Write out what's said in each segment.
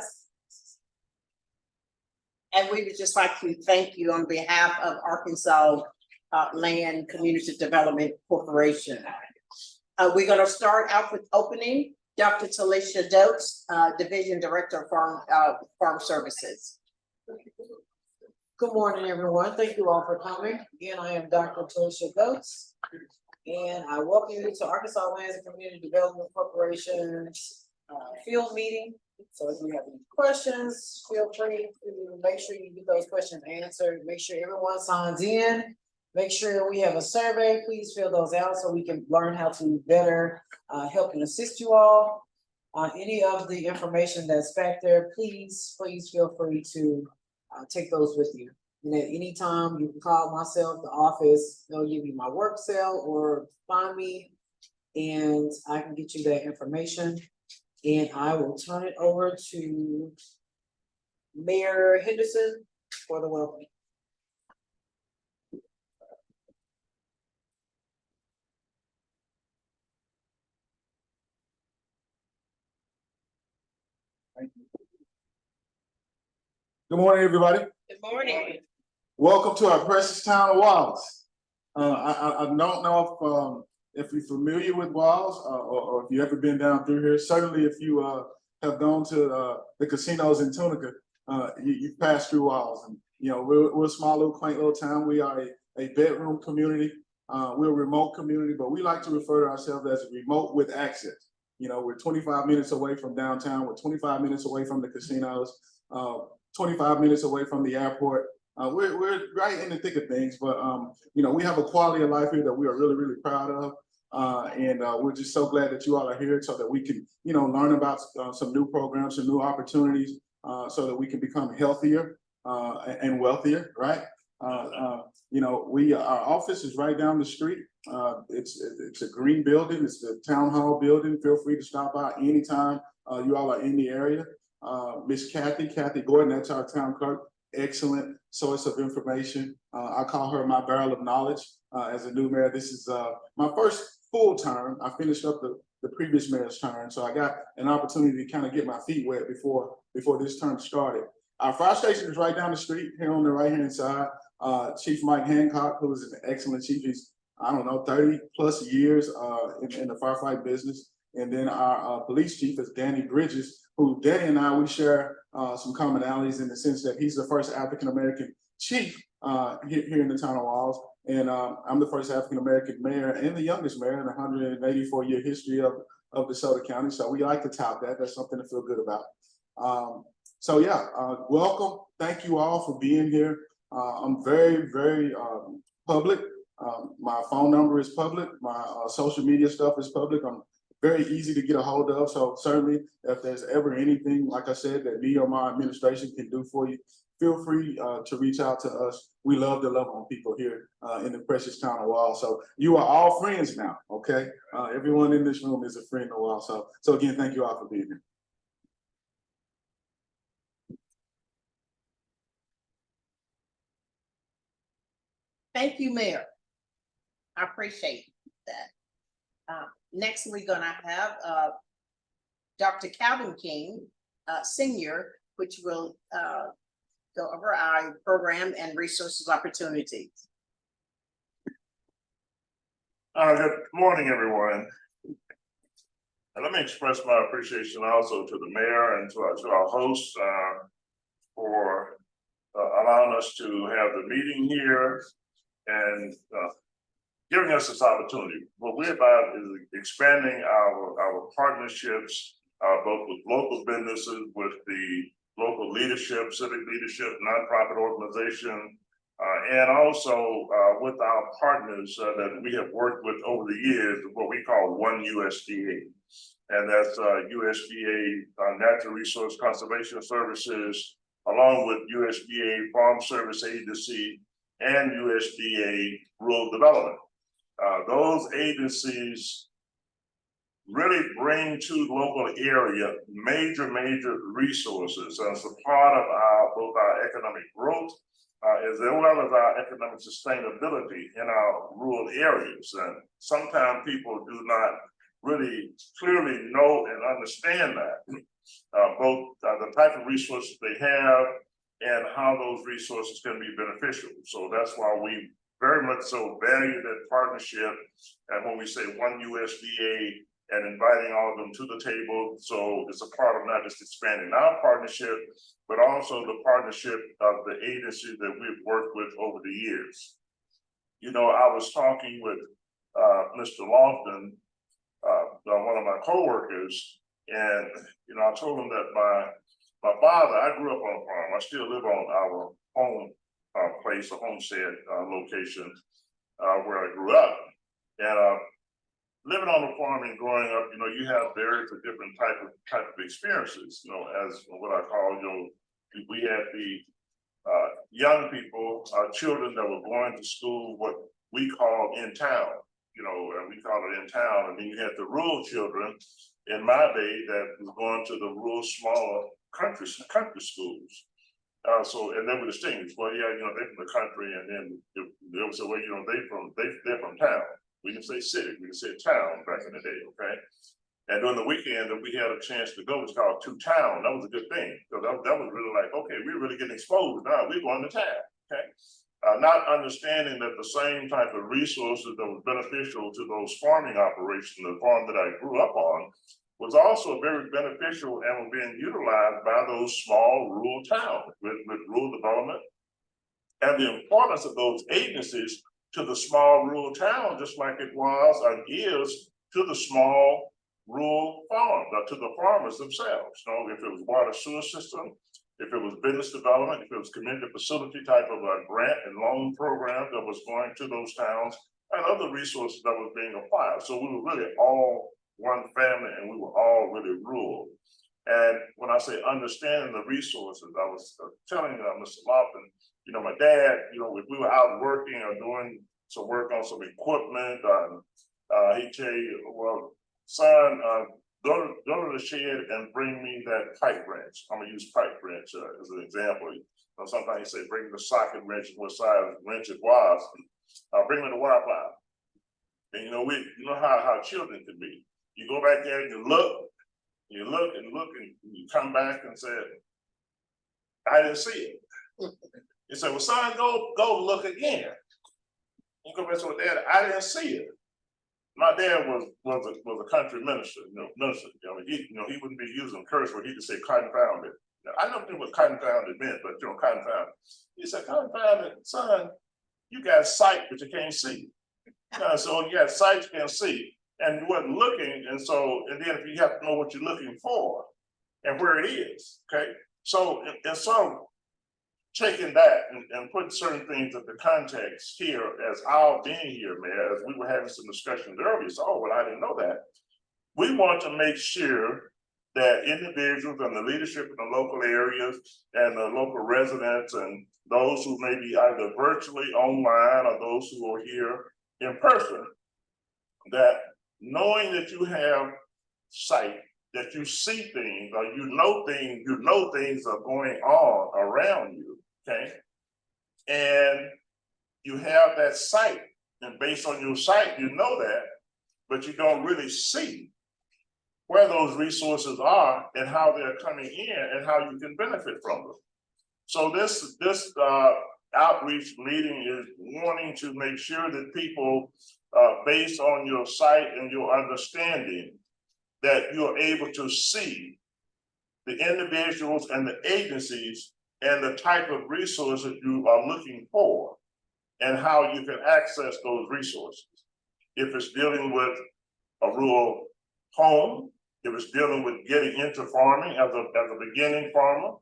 us. And we would just like to thank you on behalf of Arkansas Land Community Development Corporation. We're gonna start out with opening. Dr. Talisha Dotes, Division Director of Farm Services. Good morning, everyone. Thank you all for coming. Again, I am Dr. Talisha Dotes, and I welcome you to Arkansas Lands and Community Development Corporation's field meeting. So if you have any questions, feel free to make sure you get those questions answered. Make sure everyone signs in. Make sure we have a survey. Please fill those out so we can learn how to better help and assist you all. Any of the information that's back there, please feel free to take those with you. And at any time, you can call myself, the office, they'll give you my work cell or find me and I can get you that information. And I will turn it over to Mayor Henderson for the welcome. Good morning, everybody. Good morning. Welcome to our precious town of Wallace. I don't know if you're familiar with Wallace or if you've ever been down through here. Certainly, if you have gone to the casinos in Tunica, you've passed through Wallace. And we're a small little quaint little town. We are a bedroom community. We're a remote community, but we like to refer to ourselves as remote with access. We're 25 minutes away from downtown. We're 25 minutes away from the casinos. 25 minutes away from the airport. We're right in the thick of things, but we have a quality of life here that we are really, really proud of. And we're just so glad that you all are here so that we can, learn about some new programs, some new opportunities, so that we can become healthier and wealthier, right? Our office is right down the street. It's a green building. It's the town hall building. Feel free to stop by anytime you all are in the area. Miss Kathy Gordon, that's our town clerk. Excellent source of information. I call her my barrel of knowledge as a new mayor. This is my first full term. I finished up the previous mayor's term, so I got an opportunity to kind of get my feet wet before this term started. Our fire station is right down the street here on the right-hand side. Chief Mike Hancock, who is an excellent chief. He's, 30 plus years in the firefight business. And then our police chief is Danny Bridges, who Danny and I, we share some commonalities in the sense that he's the first African-American chief here in the town of Wallace. And I'm the first African-American mayor and the youngest mayor in the 184-year history of DeSoto County. So we like to top that. That's something to feel good about. Welcome. Thank you all for being here. I'm very, very public. My phone number is public. My social media stuff is public. I'm very easy to get a hold of. So certainly if there's ever anything, like I said, that me or my administration can do for you, feel free to reach out to us. We love to love on people here in the precious town of Wallace. So you are all friends now, okay? Everyone in this room is a friend of Wallace. So again, thank you all for being here. Thank you, Mayor. I appreciate that. Next, we're gonna have Dr. Calvin King, Senior, which will go over our program and resources opportunities. Good morning, everyone. And let me express my appreciation also to the mayor and to our hosts for allowing us to have the meeting here and giving us this opportunity. What we're about is expanding our partnerships, both with local businesses, with the local leadership, civic leadership, nonprofit organization, and also with our partners that we have worked with over the years, what we call One USDA. And that's USDA Natural Resource Conservation Services, along with USDA Farm Service Agency and USDA Rural Development. Those agencies really bring to the local area major resources as a part of both our economic growth as well as our economic sustainability in our rural areas. And sometimes people do not really clearly know and understand that. both the type of resources they have and how those resources can be beneficial. So that's why we very much so value that partnership. And when we say one USDA and inviting all of them to the table, so it's a part of not just expanding our partnership, but also the partnership of the agencies that we've worked with over the years. You know, I was talking with Mr. Lofton, one of my coworkers, and you know, I told him that my father, I grew up on a farm. I still live on our home place, a homestead location where I grew up. And living on a farm and growing up, you know, you have various different type of experiences. You know, as what I call, you know, we had the young people, children that were going to school, what we call in town. You know, and we call it in town. And then you had the rural children in my day that was going to the rural, smaller country schools. So, and they were distinguished. Well, yeah, you know, they're from the country, and then they would say, well, you know, they're from town. We didn't say city, we just said town back in the day, okay? And during the weekend that we had a chance to go, it's called to town. That was a good thing. So that was really like, okay, we're really getting exposed now. We're going to town, okay? Not understanding that the same type of resources that was beneficial to those farming operations, the farm that I grew up on, was also very beneficial and was being utilized by those small rural towns with rural development. And the importance of those agencies to the small rural town, just like it was and is to the small rural farm, to the farmers themselves. You know, if it was water sewer system, if it was business development, if it was community facility type of a grant and loan program that was going to those towns, and other resources that was being applied. So we were really all one family, and we were all really rural. And when I say understanding the resources, I was telling Mr. Lofton, you know, my dad, you know, if we were out working or doing some work on some equipment, he'd tell you, well, son, go to the shed and bring me that pipe wrench. I'm gonna use pipe wrench as an example. You know, sometimes he say, bring the socket wrench, what size wrench it was. Bring me the wire ply. And you know how children can be. You go back there and you look and you come back and say, I didn't see it. You say, well, son, go look again. You go back to dad, I didn't see it. My dad was a country minister, you know, he wouldn't be using curse word, he could say confounded. Now, I never knew what confounded meant, but you know, confounded. He said, confounded, son, you got sight, but you can't see. So you got sight, you can't see. And you wasn't looking, and then if you have to know what you're looking for and where it is, okay? So, and so taking that and putting certain things into context here as our being here, Mayor, as we were having some discussions earlier, so, oh, well, I didn't know that. We want to make sure that individuals and the leadership in the local areas and the local residents and those who may be either virtually online or those who are here in person, that knowing that you have sight, that you see things, or you know things are going on around you, okay? And you have that sight, and based on your sight, you know that, but you don't really see where those resources are and how they're coming in and how you can benefit from them. So this outreach meeting is wanting to make sure that people, based on your sight and your understanding, that you're able to see the individuals and the agencies and the type of resources you are looking for and how you can access those resources. If it's dealing with a rural home, if it's dealing with getting into farming as a beginning farmer,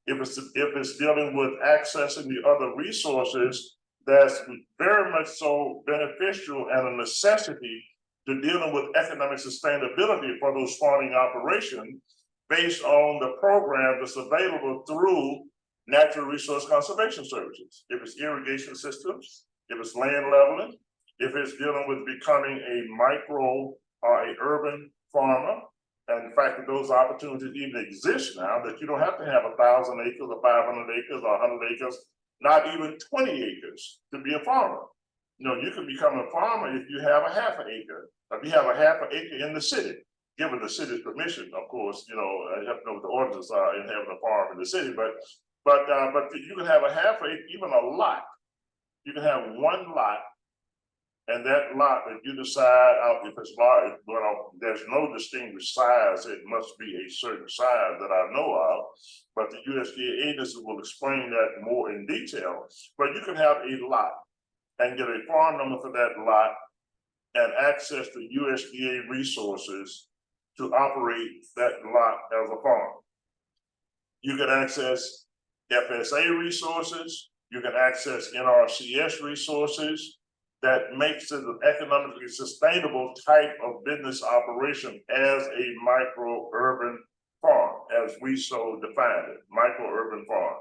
if it's dealing with accessing the other resources that's very much so beneficial and a necessity to dealing with economic sustainability for those farming operations based on the program that's available through natural resource conservation services. If it's irrigation systems, if it's land leveling, if it's dealing with becoming a micro or a urban farmer, and the fact that those opportunities even exist now, that you don't have to have 1,000 acres or 500 acres or 100 acres, not even 20 acres to be a farmer. You know, you can become a farmer if you have a half an acre, if you have a half an acre in the city. given the city's permission, of course, you know, I have to know what the ordinances are in having a farm in the city, but you can have a half acre, even a lot. You can have one lot. And that lot, if you decide out if it's large, well, there's no distinguished size, it must be a certain size that I know of. But the USDA agency will explain that more in detail. But you can have a lot and get a farm number for that lot and access the USDA resources to operate that lot as a farm. You can access FSA resources, you can access NRCS resources. That makes it an economically sustainable type of business operation as a micro-urban farm, as we so define it, micro-urban farm.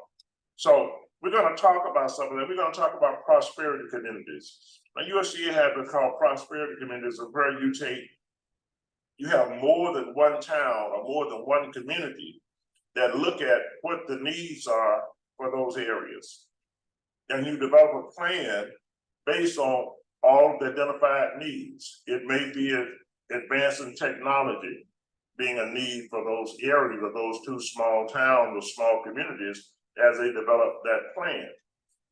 So we're going to talk about some of that. We're going to talk about prosperity communities. Now, USDA has been called prosperity communities, where you have more than one town or more than one community that look at what the needs are for those areas. And you develop a plan based on all the identified needs. It may be advancing technology being a need for those areas of those two small towns or small communities as they develop that plan.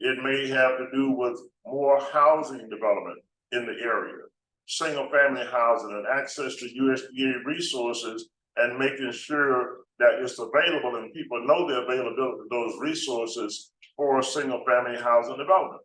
It may have to do with more housing development in the area, single family housing and access to USDA resources and making sure that it's available and people know the availability of those resources for single family housing development.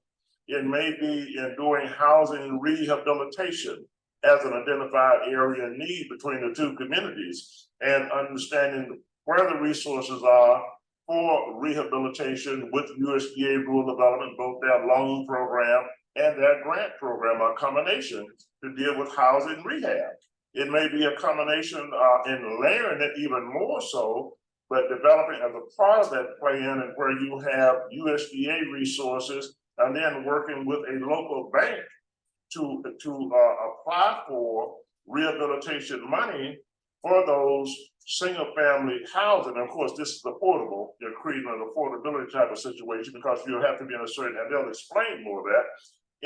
It may be in doing housing rehabilitation as an identified area of need between the two communities and understanding where the resources are for rehabilitation with USDA rural development, both their loan program and their grant program, a combination to deal with housing rehab. It may be a combination in layering it even more so, but developing as a part of that plan and where you have USDA resources and then working with a local bank to apply for rehabilitation money for those single family housing. And of course, this is affordable. You're creating an affordability type of situation because you'll have to be in a certain, and they'll explain more of that,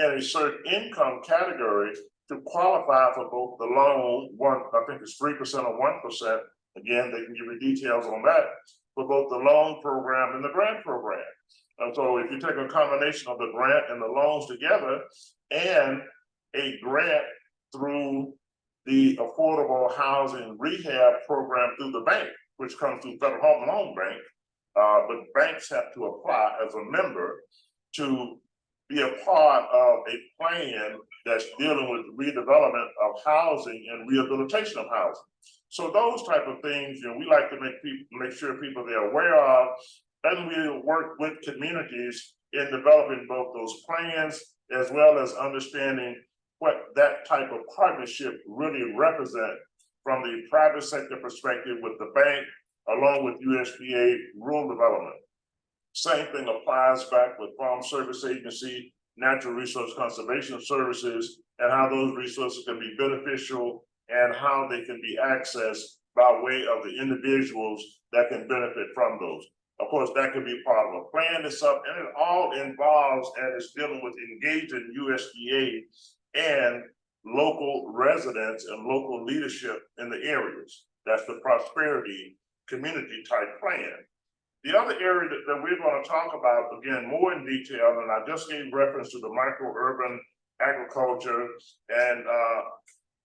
in a certain income category to qualify for both the loan, I think it's 3% or 1%. Again, they can give you details on that for both the loan program and the grant program. And so if you take a combination of the grant and the loans together and a grant through the affordable housing rehab program through the bank, which comes through Federal Home Loan Bank, but banks have to apply as a member to be a part of a plan that's dealing with redevelopment of housing and rehabilitation of housing. So those type of things, you know, we like to make sure people they're aware of. And we work with communities in developing both those plans as well as understanding what that type of partnership really represents from the private sector perspective with the bank, along with USDA rural development. Same thing applies back with Farm Service Agency, Natural Resource Conservation Services, and how those resources can be beneficial and how they can be accessed by way of the individuals that can benefit from those. Of course, that could be part of a plan that's up, and it all involves and is dealing with engaging USDA and local residents and local leadership in the areas. That's the prosperity community type plan. The other area that we're going to talk about, again, more in detail, and I just gave reference to the micro-urban agriculture, and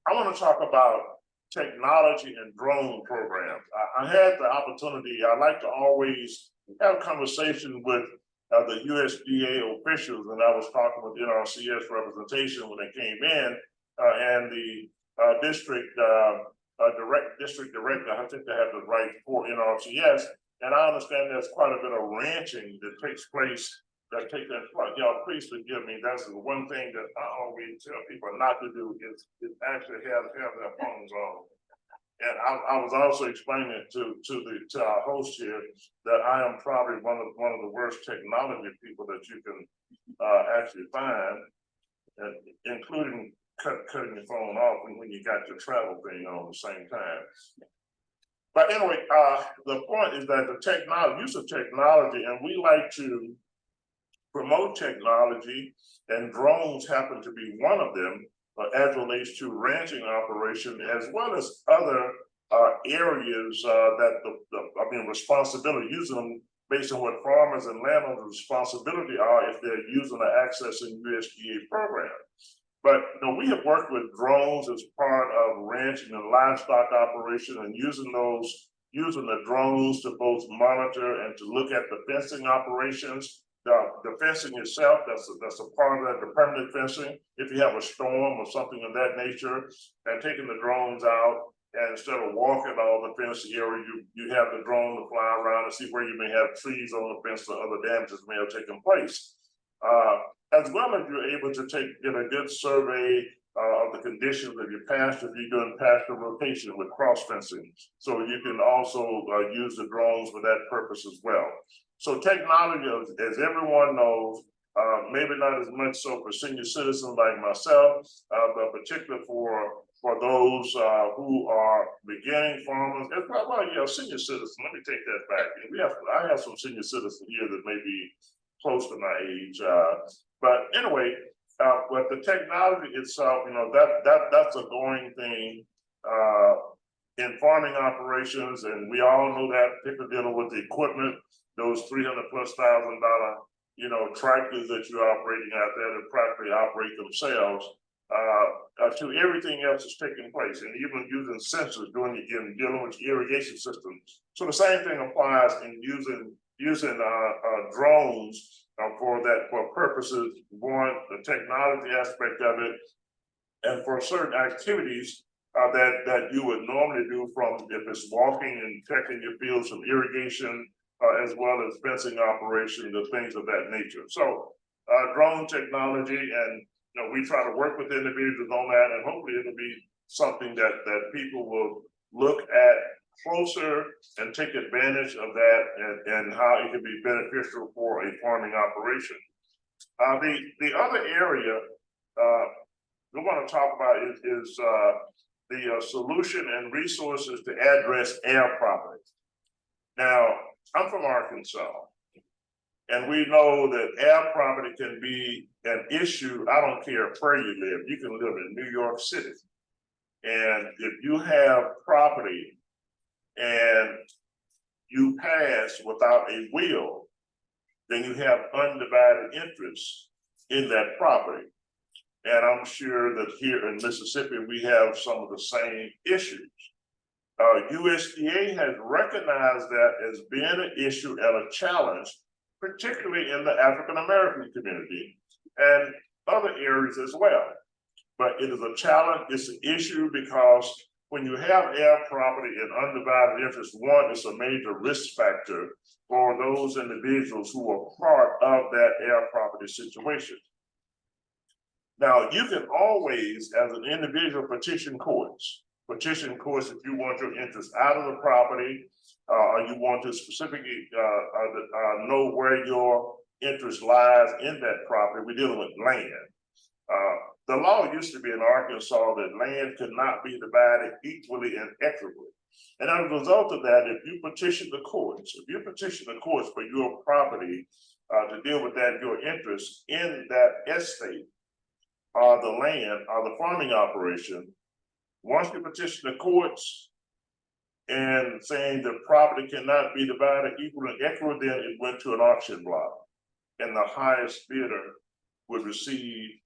I want to talk about technology and drone programs. I had the opportunity, I like to always have a conversation with the USDA officials, and I was talking with NRCS representation when they came in, and the district director, I think they have the right for NRCS, and I understand there's quite a bit of ranching that takes place, y'all please forgive me, that's the one thing that I always tell people not to do is actually have their phones on. And I was also explaining it to our host here that I am probably one of the worst technology people that you can actually find, including cutting your phone off when you got your travel thing on at the same time. But anyway, the point is that the use of technology, and we like to promote technology, and drones happen to be one of them. as relates to ranching operation, as well as other areas responsibility, using them based on what farmers and landowners' responsibility are if they're using or accessing USDA program. But we have worked with drones as part of ranching and livestock operation, and using the drones to both monitor and to look at the fencing operations. The fencing itself, that's a part of that, the permanent fencing. If you have a storm or something of that nature, and taking the drones out, and instead of walking all the fence area, you have the drone to fly around and see where you may have trees on the fence or other damages may have taken place. As well as you're able to get a good survey of the conditions of your pasture if you're doing pasture rotation with cross fencing. So you can also use the drones for that purpose as well. So technology, as everyone knows, maybe not as much so for senior citizens like myself, but particularly for those who are beginning farmers. Senior citizens. Let me take that back. I have some senior citizens here that may be close to my age. But anyway, but the technology itself, that's a going thing in farming operations, and we all know that, particularly dealing with the equipment, those $300,000+ tractors that you're operating out there that practically operate themselves, to everything else that's taking place, and even using sensors dealing with irrigation systems. So the same thing applies in using drones for purposes. One, the technology aspect of it, and for certain activities that you would normally do, from if it's walking and checking your fields, from irrigation, as well as fencing operation, the things of that nature. So drone technology, and we try to work with individuals on that, and hopefully it'll be something that people will look at closer and take advantage of that, and how it can be beneficial for a farming operation. The other area we want to talk about is the solution and resources to address air property. Now, I'm from Arkansas, and we know that air property can be an issue. I don't care where you live. You can live in New York City, and if you have property and you pass without a will, then you have undivided interest in that property. And I'm sure that here in Mississippi, we have some of the same issues. USDA has recognized that as being an issue and a challenge, particularly in the African-American community and other areas as well. But it is a challenge, it's an issue, because when you have air property and undivided interest, one, it's a major risk factor for those individuals who are part of that air property situation. Now, you can always, as an individual, petition courts if you want your interest out of the property, or you want to specifically know where your interest lies in that property. We're dealing with land. The law used to be in Arkansas that land could not be divided equally and equitably. And as a result of that, if you petition the courts for your property to deal with that, your interest in that estate, or the land, or the farming operation, once you petition the courts and saying the property cannot be divided equally and equitably, then it went to an auction block, and the highest bidder would receive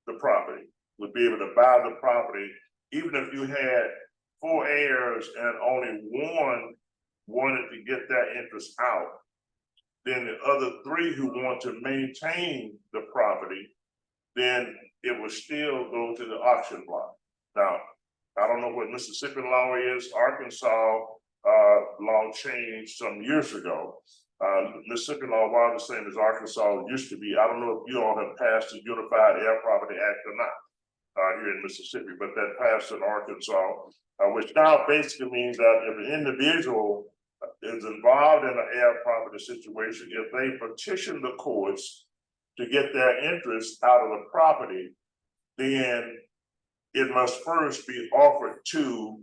the property, would be able to buy the property. Even if you had 4 heirs and only one wanted to get that interest out, then the other 3 who want to maintain the property, then it would still go to the auction block. Now, I don't know what Mississippi law is. Arkansas law changed some years ago. Mississippi law was the same as Arkansas used to be. I don't know if you all have passed the Unified Air Property Act or not here in Mississippi, but that passed in Arkansas, which now basically means that if an individual is involved in an air property situation, if they petition the courts to get their interest out of the property, then it must first be offered to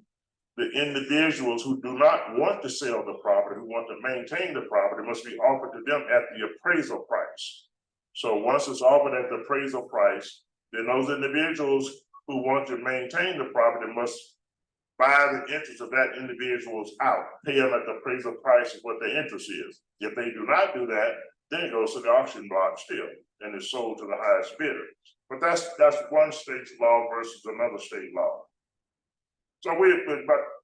the individuals who do not want to sell the property, who want to maintain the property, must be offered to them at the appraisal price. So once it's offered at the appraisal price, then those individuals who want to maintain the property must buy the interest of that individual's out, pay them at the appraisal price of what their interest is. If they do not do that, then it goes to the auction block still, and is sold to the highest bidder. But that's one state's law versus another state law. So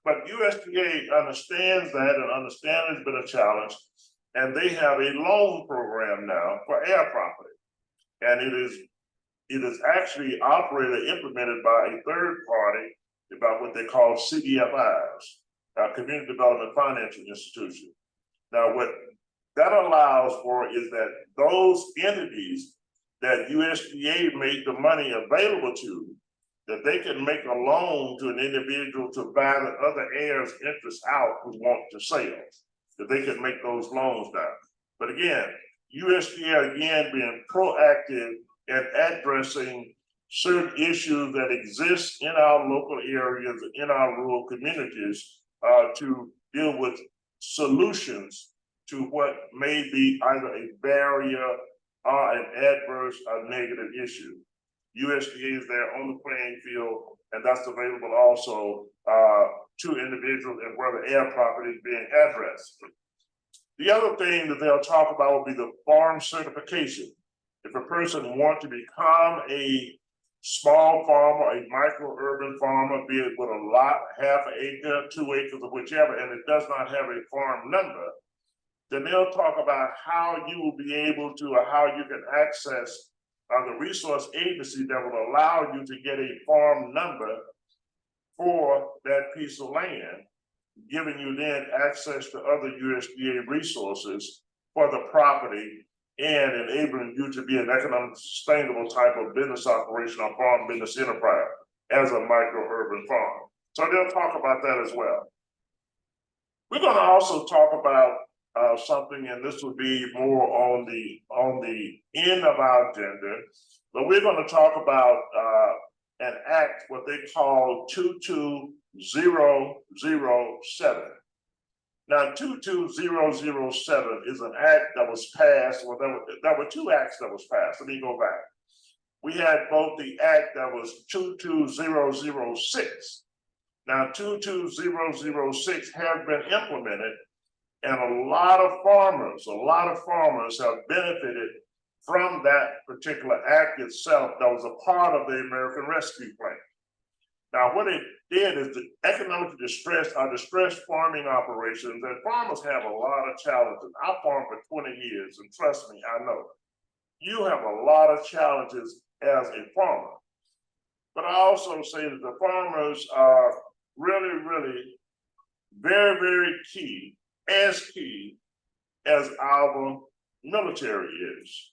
but USDA understands that and understands it's been a challenge, and they have a loan program now for air property. And it is actually operated, implemented by a third party about what they call CDFIs, Community Development Financial Institution. Now, what that allows for is that those entities that USDA made the money available to, that they can make a loan to an individual to buy the other heirs' interest out who want to sell, that they can make those loans down. But again, USDA again being proactive and addressing certain issues that exist in our local areas, in our rural communities, to deal with solutions to what may be either a barrier or an adverse or negative issue. USDA is there on the playing field, and that's available also to individuals and where the air property is being addressed. The other thing that they'll talk about will be the farm certification. If a person wants to become a small farmer, a micro-urban farmer, be it with a lot, half an acre, 2 acres, or whichever, and it does not have a farm number, then they'll talk about how you will be able to, or how you can access the resource agency that will allow you to get a farm number for that piece of land, giving you then access to other USDA resources for the property and enabling you to be an economic sustainable type of business operation or farm business enterprise as a micro-urban farm. So they'll talk about that as well. We're going to also talk about something, and this will be more on the end of our agenda, but we're going to talk about an act, what they call 22007. Now, 22007 is an act that was passed. Well, there were two acts that was passed. Let me go back. We had both the act that was 22006. Now, 22006 has been implemented, and a lot of farmers have benefited from that particular act itself that was a part of the American Rescue Plan. Now, what it did is the economically distressed farming operations, and farmers have a lot of challenges. I farmed for 20 years, and trust me, I know. You have a lot of challenges as a farmer. But I also say that the farmers are really, really very, very key as our military is.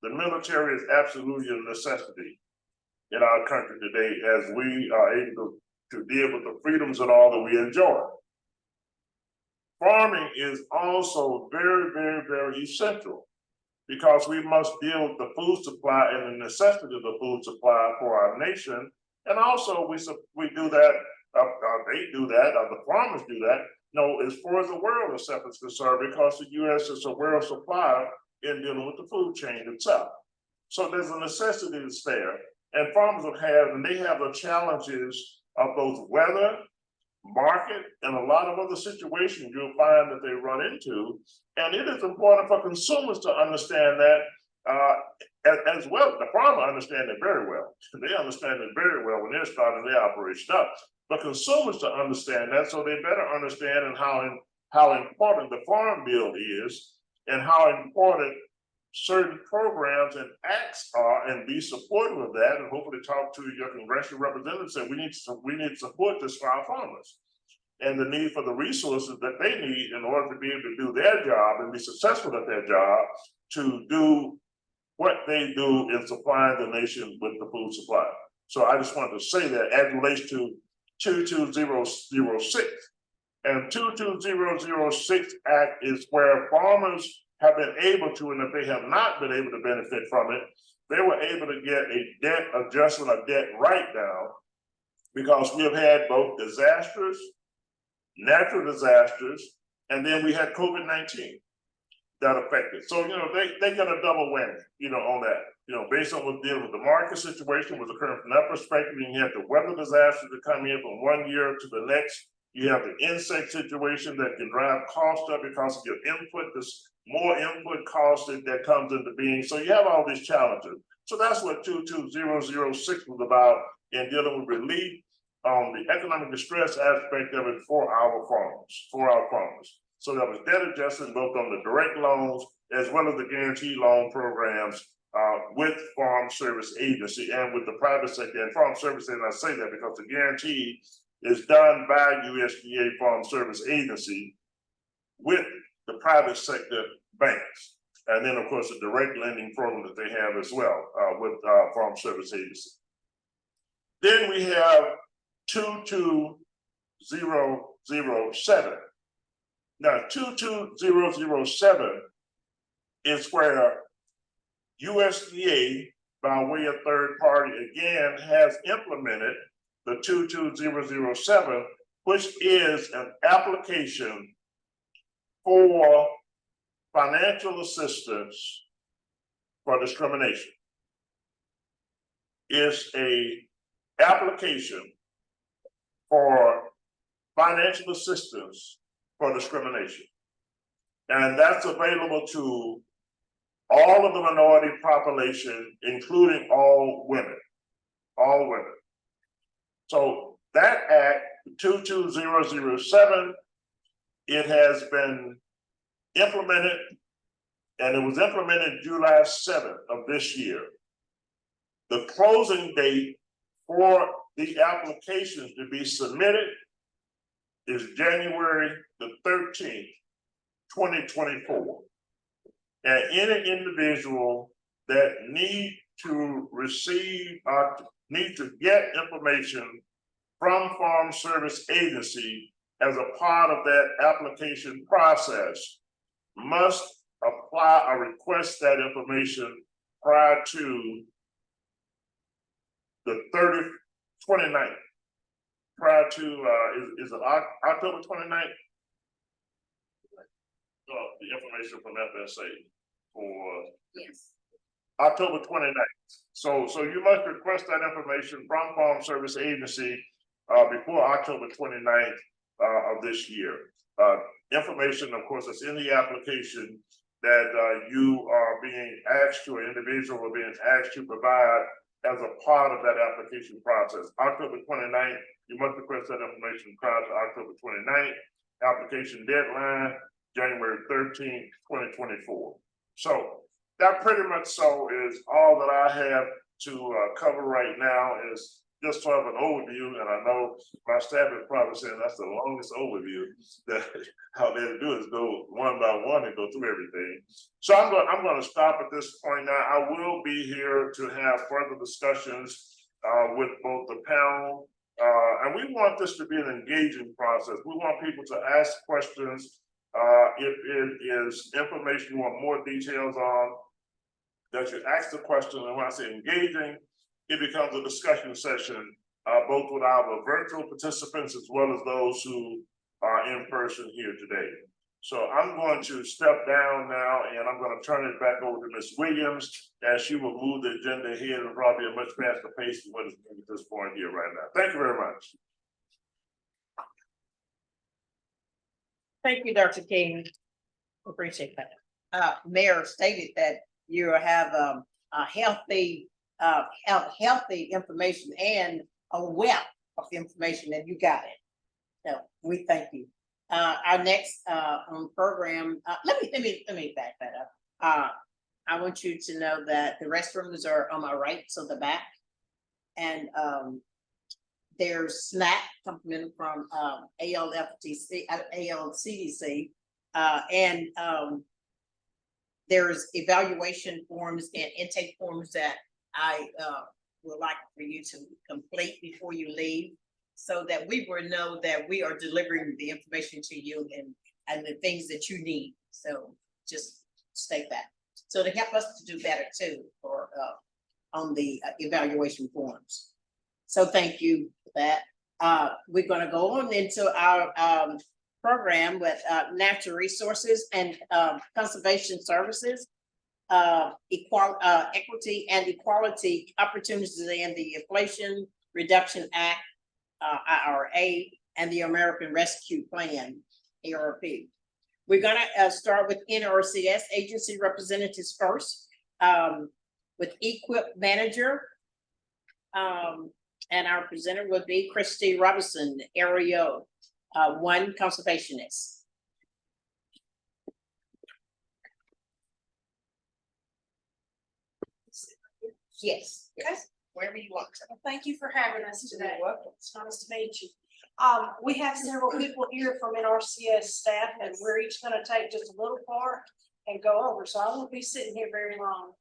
The military is absolutely a necessity in our country today as we are able to deal with the freedoms and all that we enjoy. Farming is also very, very, very essential because we must deal with the food supply and the necessity of the food supply for our nation. And also we do that, they do that, the farmers do that, as far as the world itself is concerned, because the U.S. is a world supplier in dealing with the food chain itself. So there's a necessity that's there. And farmers they have the challenges of both weather, market, and a lot of other situations you'll find that they run into. And it is important for consumers to understand that as well. The farmer understands it very well. They understand it very well when they're starting their operation up. But consumers to understand that, so they better understand and how important the farm bill is and how important certain programs and acts are, and be supportive of that, and hopefully talk to your congressional representatives and we need to support this for our farmers and the need for the resources that they need in order to be able to do their job and be successful at their job to do what they do in supplying the nation with the food supply. So I just wanted to say that as it relates to 22006. And 22006 Act is where farmers have been able to, and if they have not been able to benefit from it, they were able to get a debt adjustment, a debt write-down, because we have had both disasters, natural disasters, and then we had COVID-19. that affected. So, they get a double whammy, on that. Based on what's dealing with the market situation, what's occurring from that perspective, and you have the weather disaster to come in from one year to the next. You have the insect situation that can drive cost up because of your input. There's more input cost that comes into being. So you have all these challenges. So that's what 22006 was about in dealing with relief on the economic distress aspect of it for our farmers. So that was debt adjustment both on the direct loans as well as the guaranteed loan programs with Farm Service Agency and with the private sector and Farm Service. And I say that because the guarantee is done by USDA Farm Service Agency with the private sector banks. And then, of course, the direct lending program that they have as well with Farm Service Agency. Then we have 22007. Now, 22007 is where USDA, by way of third party, again, has implemented the 22007, which is an application for financial assistance for discrimination. It's a application for financial assistance for discrimination. And that's available to all of the minority population, including all women. So that act, 22007, it has been implemented, and it was implemented July 7th of this year. The closing date for the applications to be submitted is January the 13th, 2024. And any individual that need to get information from Farm Service Agency as a part of that application process must apply or request that information prior to the 29th. Prior to, is it October 29th? The information from FSA for Yes. October 29th. So you must request that information from Farm Service Agency before October 29th of this year. Information, of course, that's in the application that you are being asked to, an individual are being asked to provide as a part of that application process. October 29th, you must request that information prior to October 29th. Application deadline, January 13th, 2024. So that pretty much so is all that I have to cover right now, is just sort of an overview. And I know my staff is probably saying that's the longest overview that how they do is go one by one and go through everything. So I'm going to stop at this point now. I will be here to have further discussions with both the panel. And we want this to be an engaging process. We want people to ask questions. If it is information you want more details on, that you ask the question. And when I say engaging, it becomes a discussion session, both with our virtual participants as well as those who are in person here today. So I'm going to step down now, and I'm going to turn it back over to Ms. Williams, as she will move the agenda ahead at probably a much faster pace than what is at this point here right now. Thank you very much. Thank you, Dr. King. Appreciate that. Mayor stated that you have a healthy information and a wealth of information, and you got it. So we thank you. Our next program. Let me back that up. I want you to know that the restrooms are on my right, so the back, and there's snack coming from ALCDC, and there's evaluation forms and intake forms that I would like for you to complete before you leave, so that we will know that we are delivering the information to you and the things that you need. So just state that. So to help us to do better too, or on the evaluation forms. So thank you for that. We're going to go on into our program with natural resources and conservation services, equity and equality opportunities in the Inflation Reduction Act, IRA, and the American Rescue Plan, ARP. We're gonna start with NRCS agency representatives first, with Equip Manager. And our presenter will be Christy Robinson, Area 1 Conservationist. Yes, yes, wherever you want to. Well, thank you for having us today. You're welcome. It's nice to meet you. We have several people here from NRCS staff, and we're each gonna take just a little part and go over, so I won't be sitting here very long.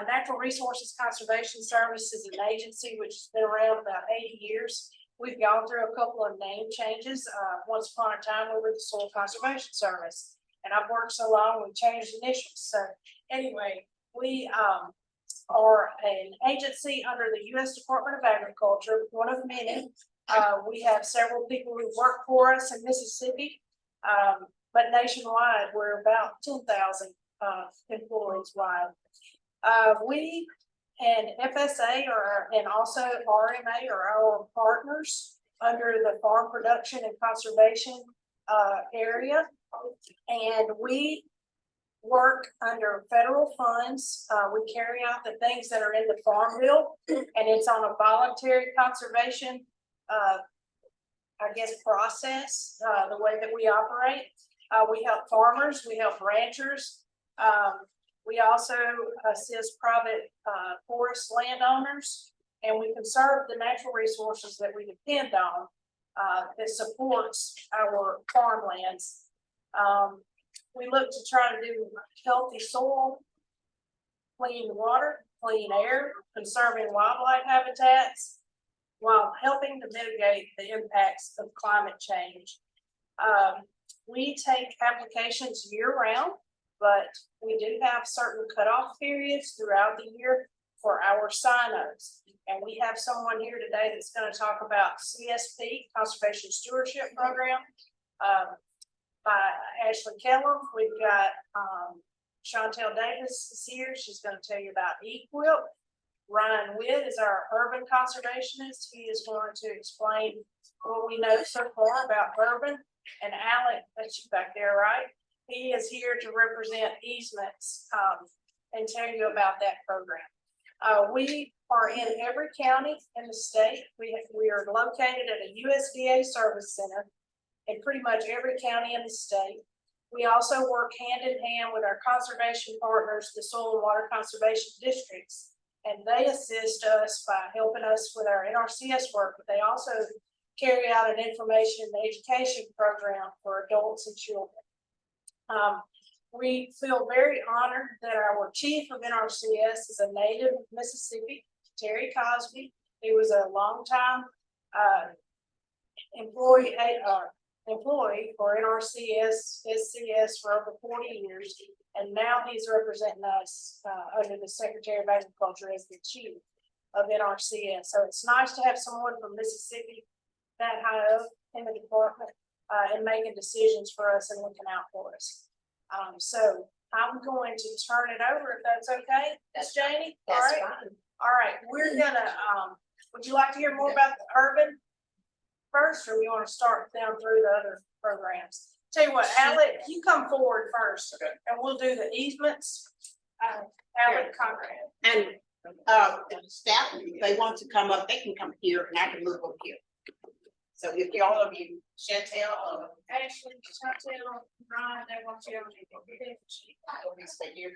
Natural Resources Conservation Service is an agency which has been around about 80 years. We've gone through a couple of name changes. Once upon a time, we were the Soil Conservation Service, and I've worked so long, we changed initials. So anyway, we are an agency under the U.S. Department of Agriculture, one of many. We have several people who work for us in Mississippi, but nationwide, we're about 10,000 employees wide. We and FSA and also RMA are our partners under the Farm Production and Conservation area, and we work under federal funds. We carry out the things that are in the Farm Bill, and it's on a voluntary conservation, I guess, process, the way that we operate. We help farmers, we help ranchers. We also assist private forest landowners, and we conserve the natural resources that we depend on that supports our farmlands. We look to try to do healthy soil, clean water, clean air, conserving wildlife habitats, while helping to mitigate the impacts of climate change. We take applications year round, but we do have certain cutoff periods throughout the year for our sign-ups. And we have someone here today that's going to talk about CSP, Conservation Stewardship Program, by Ashley Kellum. We've got Chantel Davis is here. She's going to tell you about Equip. Ryan Witt is our urban conservationist. He is going to explain what we know so far about urban. And Alec, that's you back there, right? He is here to represent easements and tell you about that program. We are in every county in the state. We are located at a USDA service center in pretty much every county in the state. We also work hand in hand with our conservation partners, the soil and water conservation districts, and they assist us by helping us with our NRCS work, but they also carry out an information and education program for adults and children. We feel very honored that our chief of NRCS is a native of Mississippi, Terry Cosby. He was a longtime employee for NRCS, SCS for over 40 years, and now he's representing us under the Secretary of Agriculture as the chief of NRCS. So it's nice to have someone from Mississippi that high up in the department and making decisions for us and looking out for us. So I'm going to turn it over if that's okay. That's Janie. All right. Fine. All right. We're gonna. Would you like to hear more about the urban first, or we want to start down through the other programs? Tell you what, Alec, you come forward first, okay, and we'll do the easements. Alec Conrad. And staff, if they want to come up, they can come here and I can move over here. So if all of you, Chantel, Ashley, Chantel, Ryan, they want you to stay here.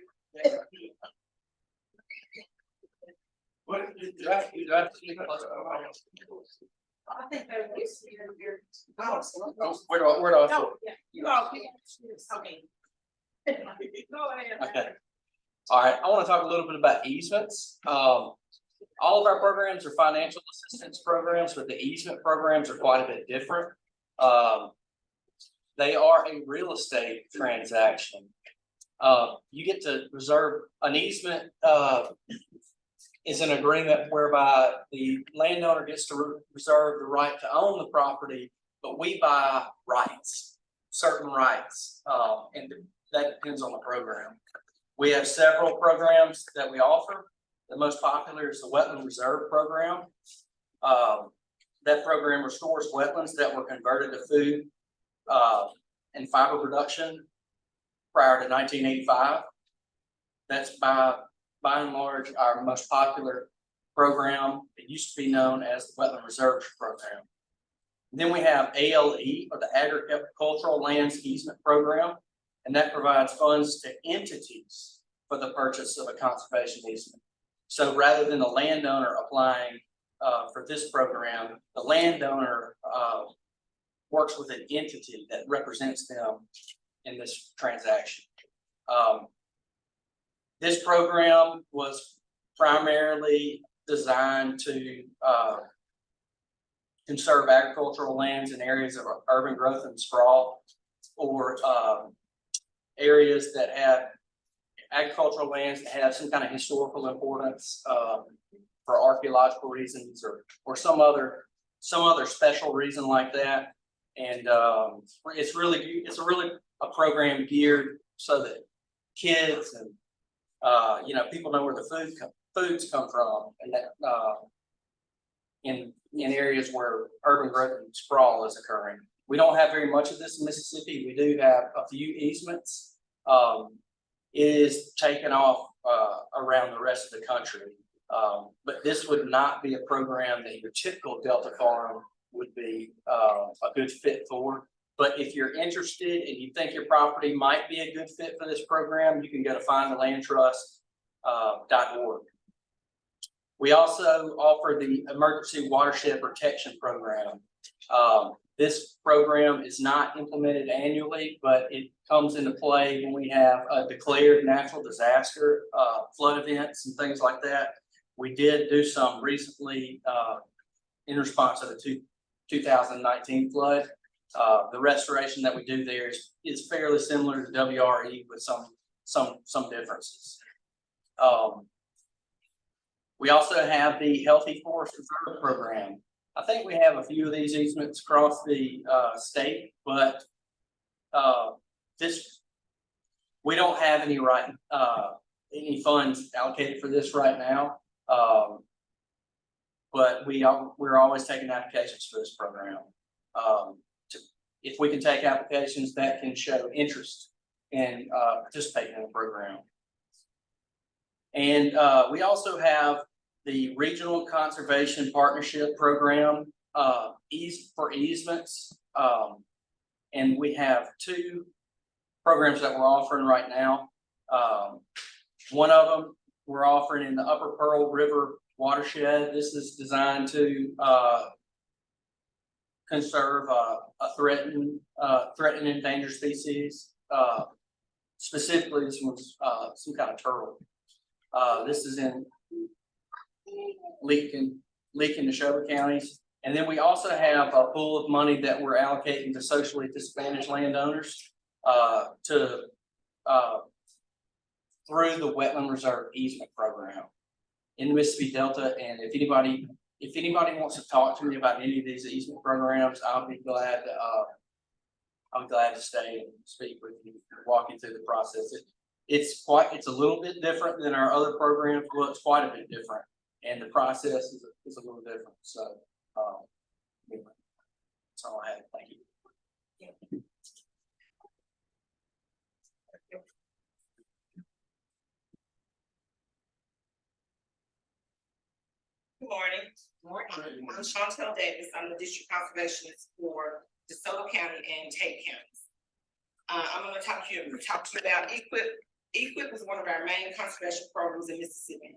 What I think they will see your. where do I? No, yeah, You all here. Okay. go ahead. Okay. All right, I want to talk a little bit about easements. All of our programs are financial assistance programs, but the easement programs are quite a bit different. They are a real estate transaction. You get to reserve an easement, is an agreement whereby the landowner gets to reserve the right to own the property, but we buy rights. certain rights, and that depends on the program. We have several programs that we offer. The most popular is the Wetland Reserve Program. That program restores wetlands that were converted to food and fiber production prior to 1985. That's by and large our most popular program. It used to be known as the Wetland Reserve Program. Then we have ALE, or the Agricultural Lands Easement Program, and that provides funds to entities for the purchase of a conservation easement. So rather than the landowner applying for this program, the landowner works with an entity that represents them in this transaction. This program was primarily designed to conserve agricultural lands in areas of urban growth and sprawl, or areas that have agricultural lands that have some kind of historical importance for archaeological reasons or some other special reason like that. And it's really a program geared so that kids and people know where the foods come from, and that in areas where urban growth and sprawl is occurring. We don't have very much of this in Mississippi. We do have a few easements. It is taken off around the rest of the country. But this would not be a program that your typical Delta farm would be a good fit for. But if you're interested and you think your property might be a good fit for this program, you can go to findthelandtrust.org. We also offer the Emergency Watershed Protection Program. This program is not implemented annually, but it comes into play when we have a declared natural disaster, flood events and things like that. We did do some recently in response to the 2019 flood. The restoration that we do there is fairly similar to WRE with some differences. We also have the Healthy Forest Reserve Program. I think we have a few of these easements across the state, but we don't have any funds allocated for this right now. But we're always taking applications for this program. If we can take applications that can show interest in participating in the program. And we also have the Regional Conservation Partnership Program for easements. And we have two programs that we're offering right now. One of them we're offering in the Upper Pearl River watershed. This is designed to conserve a threatened endangered species. Specifically, this one's some kind of turtle. This is in Leake and Neshoba counties. And then we also have a pool of money that we're allocating to socially disadvantaged landowners through the Wetland Reserve Easement Program in the Mississippi Delta. And if anybody wants to talk to me about any of these easement programs, I'll be glad to stay and speak with you, walk you through the process. It's a little bit different than our other programs. Well, it's quite a bit different, and the process is a little different. So, anyway, that's all I have. Thank you. Good morning. I'm Chantel Davis. I'm the district conservationist for DeSoto County and Tate counties. I'm going to talk to you about EQIP. EQIP is one of our main conservation programs in Mississippi.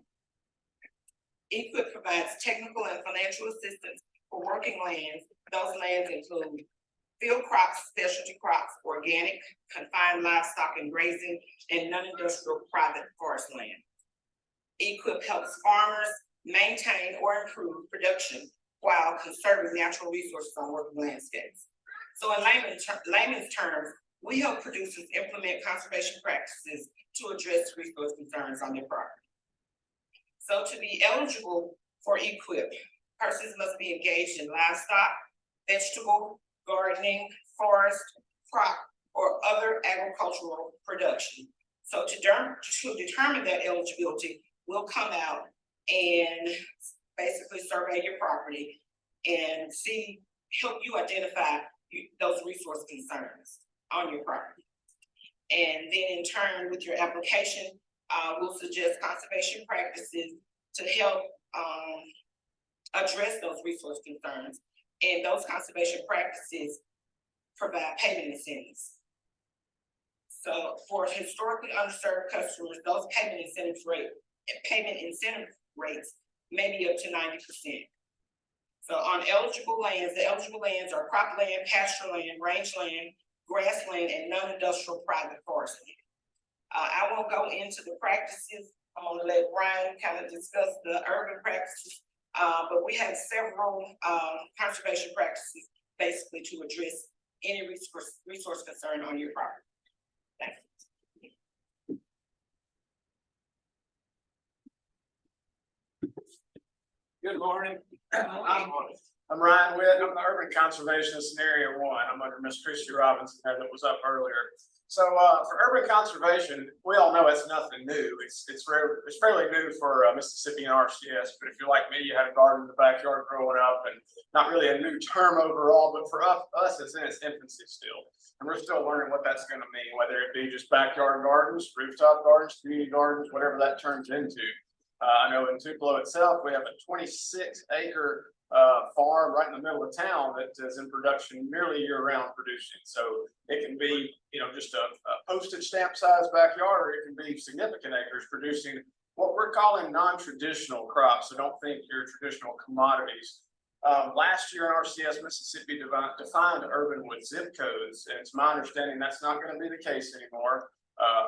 EQIP provides technical and financial assistance for working lands. Those lands include field crops, specialty crops, organic, confined livestock and grazing, and non-industrial private forest land. EQIP helps farmers maintain or improve production while conserving natural resources on working landscapes. So in layman's terms, we help producers implement conservation practices to address resource concerns on their property. So to be eligible for EQIP, persons must be engaged in livestock, vegetable, gardening, forest, crop, or other agricultural production. So to determine that eligibility, we'll come out and basically survey your property and help you identify those resource concerns on your property. And then in turn, with your application, we'll suggest conservation practices to help address those resource concerns. And those conservation practices provide payment incentives. So for historically underserved customers, those payment incentive rates may be up to 90%. So on eligible lands, the eligible lands are cropland, pasture land, rangeland, grassland, and non-industrial private forest land. I won't go into the practices. I'm gonna let Brian kind of discuss the urban practices, but we have several conservation practices basically to address any resource concern on your property. Thank you. Good morning. I'm Ryan Witt. I'm the urban conservationist in Area 1. I'm under Miss Christy Robinson there that was up earlier. So for urban conservation, we all know it's nothing new. It's fairly new for Mississippi and RCS. But if you're like me, you had a garden in the backyard growing up, and not really a new term overall. But for us, it's in its infancy still, and we're still learning what that's going to mean. Whether it be just backyard gardens, rooftop gardens, community gardens, whatever that turns into. I know in Tupelo itself, we have a 26-acre farm right in the middle of town that is in production nearly year-round producing. So it can be, just a postage stamp size backyard, or it can be significant acres producing what we're calling non-traditional crops. So don't think your traditional commodities. Last year in RCS, Mississippi defined urban with zip codes, and it's my understanding that's not going to be the case anymore.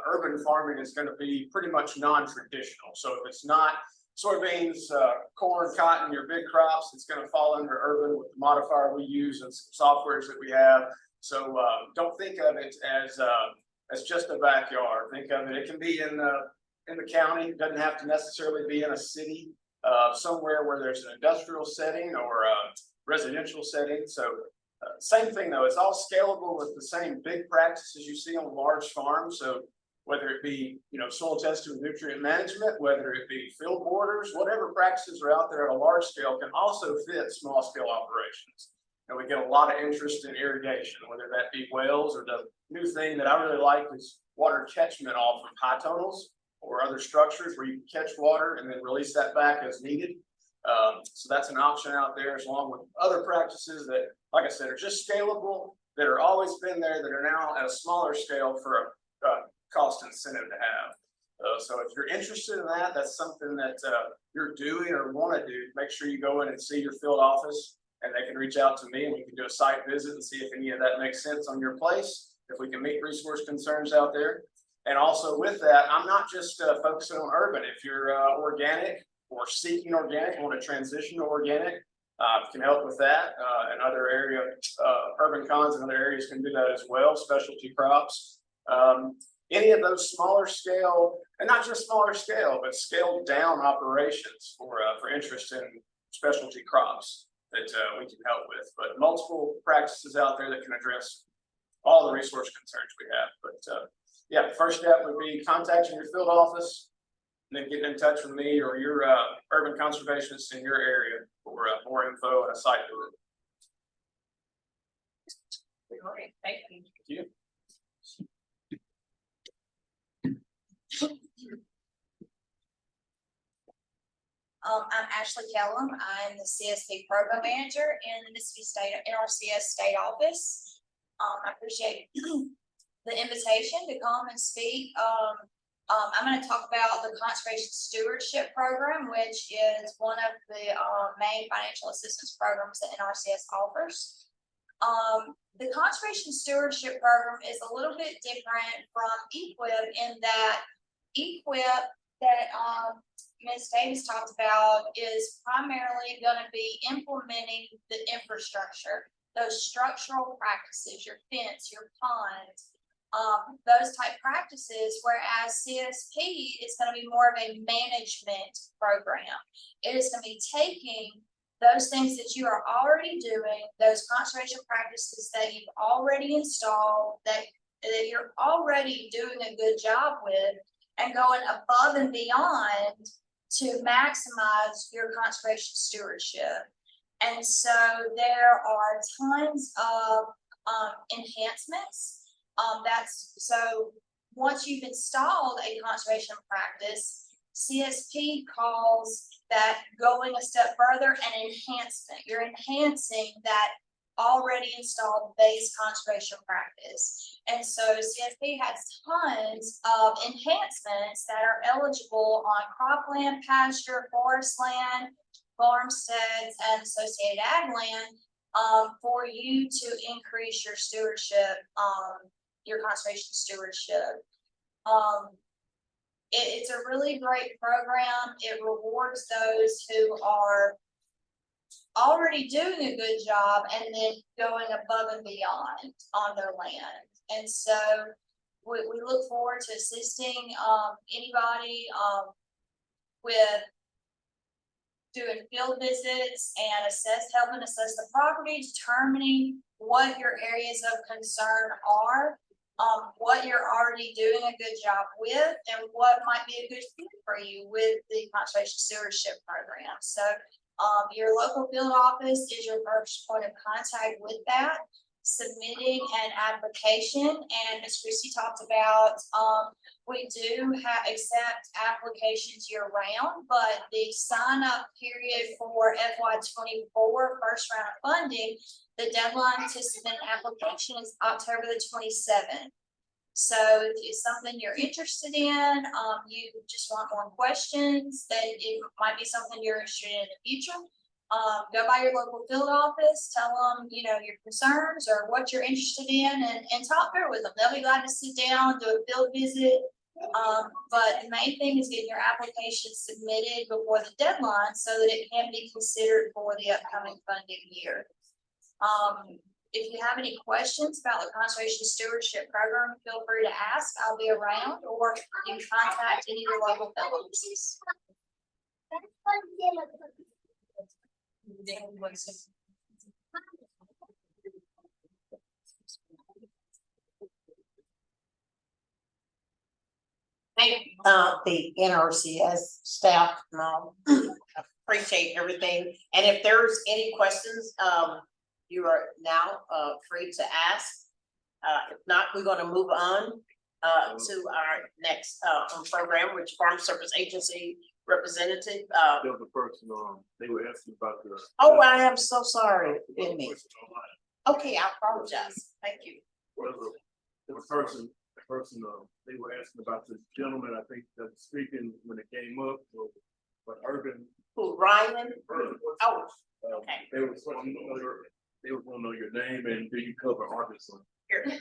Urban farming is going to be pretty much non-traditional. So if it's not soybeans, corn, cotton, your big crops, it's going to fall under urban with the modifier we use and some softwares that we have. So don't think of it as just a backyard. Think of it. It can be in the county. It doesn't have to necessarily be in a city. Somewhere where there's an industrial setting or a residential setting. So same thing though, it's all scalable with the same big practices you see on large farms. So whether it be, soil testing and nutrient management, whether it be field borders, whatever practices are out there at a large scale can also fit small scale operations. And we get a lot of interest in irrigation, whether that be wells, or the new thing that I really like is water catchment off from high tunnels or other structures where you can catch water and then release that back as needed. So that's an option out there, as along with other practices that, like I said, are just scalable, that are always been there, that are now at a smaller scale for a cost incentive to have. So if you're interested in that, that's something that you're doing or want to do, make sure you go in and see your field office, and they can reach out to me and we can do a site visit and see if any of that makes sense on your place, if we can meet resource concerns out there. And also with that, I'm not just focusing on urban. If you're organic or seeking organic, want to transition to organic, can help with that. And other area, urban cons and other areas can do that as well, specialty crops. Any of those smaller scale, and not just smaller scale, but scaled down operations for interest in specialty crops that we can help with. But multiple practices out there that can address all the resource concerns we have. But yeah, first step would be contacting your field office, and then getting in touch with me or your urban conservationist in your area for more info and a site visit. Great, thank you. Thank you. I'm Ashley Kellum. I'm the CSP Program Manager in the Mississippi State NRCS State Office. I appreciate the invitation to come and speak. I'm going to talk about the Conservation Stewardship Program, which is one of the main financial assistance programs that NRCS offers. The Conservation Stewardship Program is a little bit different from EQIP in that EQIP that Ms. Davis talked about is primarily going to be implementing the infrastructure, those structural practices, your fence, your ponds, those type practices, whereas CSP is going to be more of a management program. It is going to be taking those things that you are already doing, those conservation practices that you've already installed, that you're already doing a good job with, and going above and beyond to maximize your conservation stewardship. And so there are tons of enhancements. So once you've installed a conservation practice, CSP calls that going a step further an enhancement. You're enhancing that already installed base conservation practice. And so CSP has tons of enhancements that are eligible on cropland, pasture, forest land, farmsteads, and associated ag land for you to increase your stewardship, your conservation stewardship. It's a really great program. It rewards those who are already doing a good job and then going above and beyond on their land. And so we look forward to assisting anybody with doing field visits and helping assess the property, determining what your areas of concern are, what you're already doing a good job with, and what might be a good fit for you with the conservation stewardship program. So your local field office is your first point of contact with that. Submitting an application, and Ms. Christie talked about, we do accept applications year round, but the sign up period for FY24 first round of funding, the deadline to submit an application is October the 27th. So if it's something you're interested in, you just want more questions, then it might be something you're interested in the future. Go by your local field office, tell them, your concerns or what you're interested in, and talk through with them. They'll be glad to sit down, do a field visit. But the main thing is getting your application submitted before the deadline so that it can be considered for the upcoming funding year. If you have any questions about the conservation stewardship program, feel free to ask. I'll be around, or you can contact any of your local field offices. Thank the NRCS staff, appreciate everything. And if there's any questions, you are now free to ask. If not, we're gonna move on to our next program, which Farm Service Agency representative. The person, they were asking about the. Oh, I am so sorry, didn't mean. Okay, I apologize. Thank you. The person, they were asking about this gentleman, I think, that was speaking when it came up, but urban. Who, Ryan? Oh, okay. They was wanting to know your name and do you cover Arkansas? Here.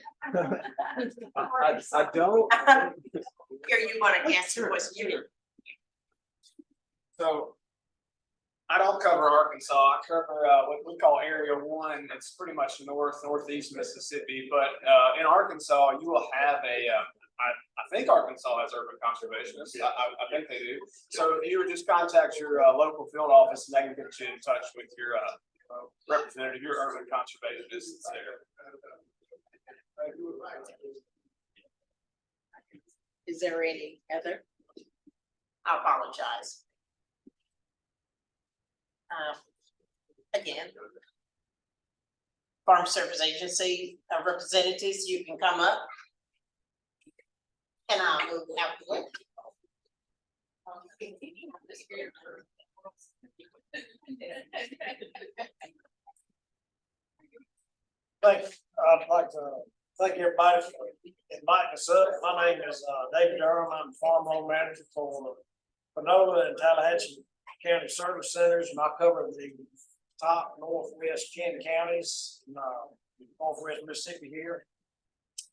I don't. Here, you wanna answer what's you. So I don't cover Arkansas. I cover what we call Area 1. It's pretty much northeast Mississippi. But in Arkansas, you will have I think Arkansas has urban conservationists. I think they do. So you would just contact your local field office, and they can get you in touch with your representative, your urban conservationist there. Is there any other? I apologize. Again, Farm Service Agency representatives, you can come up. And I'll move out. I'd like to thank everybody for inviting us up. My name is David Durham. I'm farm loan manager for Panola and Tallahatchie County Service Centers, and I cover the top northwest 10 counties, northwest Mississippi here.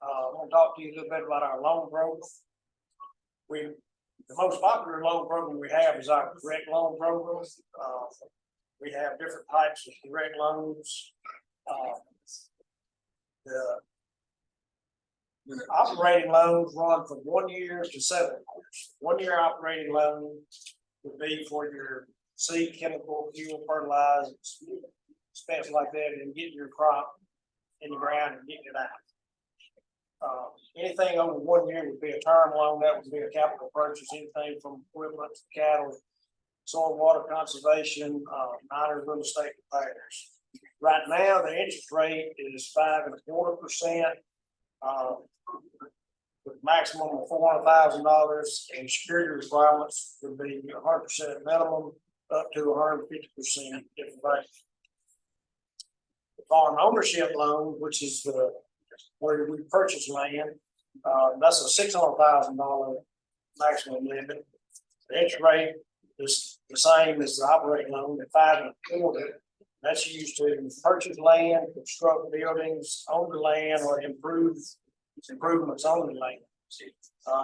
I want to talk to you a little bit about our loan growth. The most popular loan program we have is our direct loan program. We have different types of direct loans. The operating loans run from 1 year to 7 years. 1 year operating loan would be for your seed, chemical, fuel, fertilizers, expense like that, and getting your crop in the ground and getting it out. Anything over 1 year would be a term loan, that would be a capital purchase, anything from equipment to cattle, soil water conservation, minor real estate repairs. Right now, the interest rate is 5.25%. With maximum of $400,000, and security requirements would be 100% minimum, up to 150% if available. The farm ownership loan, which is where we purchase land, that's a $600,000 maximum limit. The interest rate is the same as the operating loan at 5.25%. That's used to purchase land, construct buildings, own the land, or improvements on the land.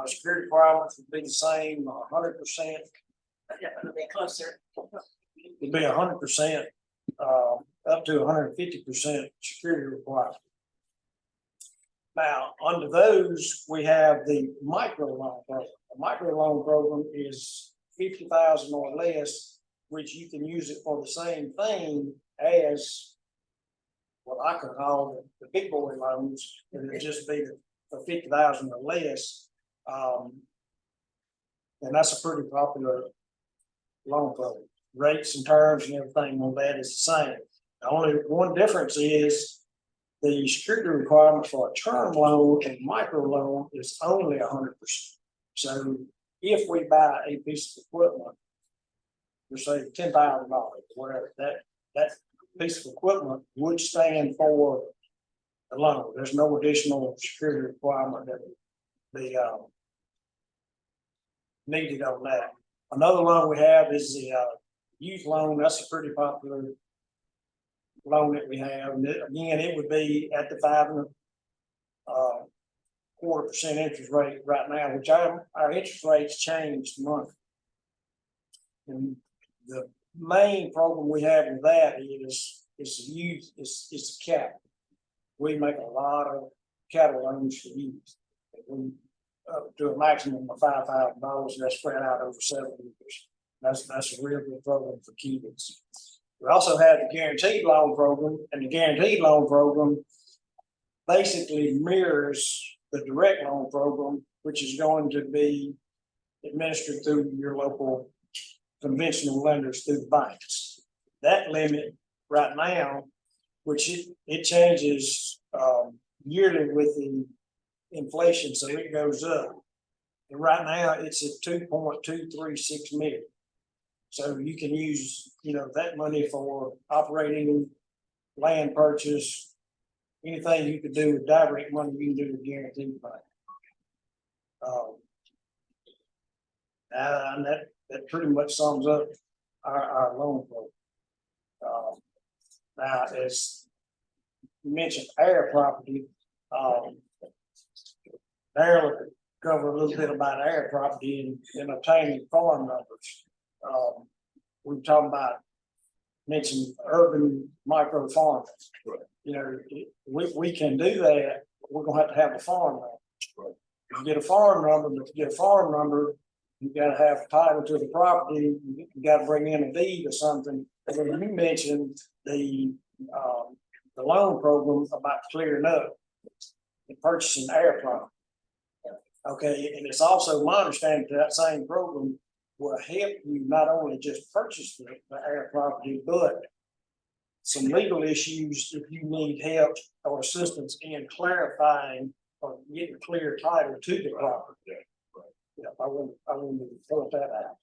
Security requirements would be the same, 100%. It'd be 100%, up to 150% security requirement. Now, under those, we have the micro loan program. The micro loan program is 50,000 or less, which you can use it for the same thing as what I could call the big boy loans. It would just be for 50,000 or less. And that's a pretty popular loan program. Rates and terms and everything on that is the same. The only one difference is the security requirement for a term loan and micro loan is only 100%. So if we buy a piece of equipment, we say $10,000, whatever, that piece of equipment would stand for the loan. There's no additional security requirement that be needed on that. Another loan we have is the youth loan. That's a pretty popular loan that we have. And again, it would be at the 5.25% interest rate right now, which our interest rates changed monthly. And the main problem we have with that is youth, it's cattle. We make a lot of cattle loans for youth. Up to a maximum of $5,000, that's spread out over 7 years. That's a real good program for kids. We also have the guaranteed loan program, and the guaranteed loan program basically mirrors the direct loan program, which is going to be administered through your local conventional lenders through the banks. That limit right now, which it changes yearly with the inflation, so it goes up. And right now it's at 2.236 million. So you can use, that money for operating, land purchase, anything you could do with direct money, you can do with guaranteed money. And that pretty much sums up our loan program. Now, as you mentioned, air property, Darryl will cover a little bit about air property and obtaining farm numbers. We're talking about mentioning urban micro farming. We can do that. We're gonna have a farm number. You get a farm number, but to get a farm number, you gotta have title to the property. You gotta bring in a deed or something. And then you mentioned the loan program about clearing up and purchasing air property. Okay, and it's also my understanding that same program will help you not only just purchase the air property, but some legal issues if you need help or assistance in clarifying or getting clear title to the property. Yeah, I want to throw that out.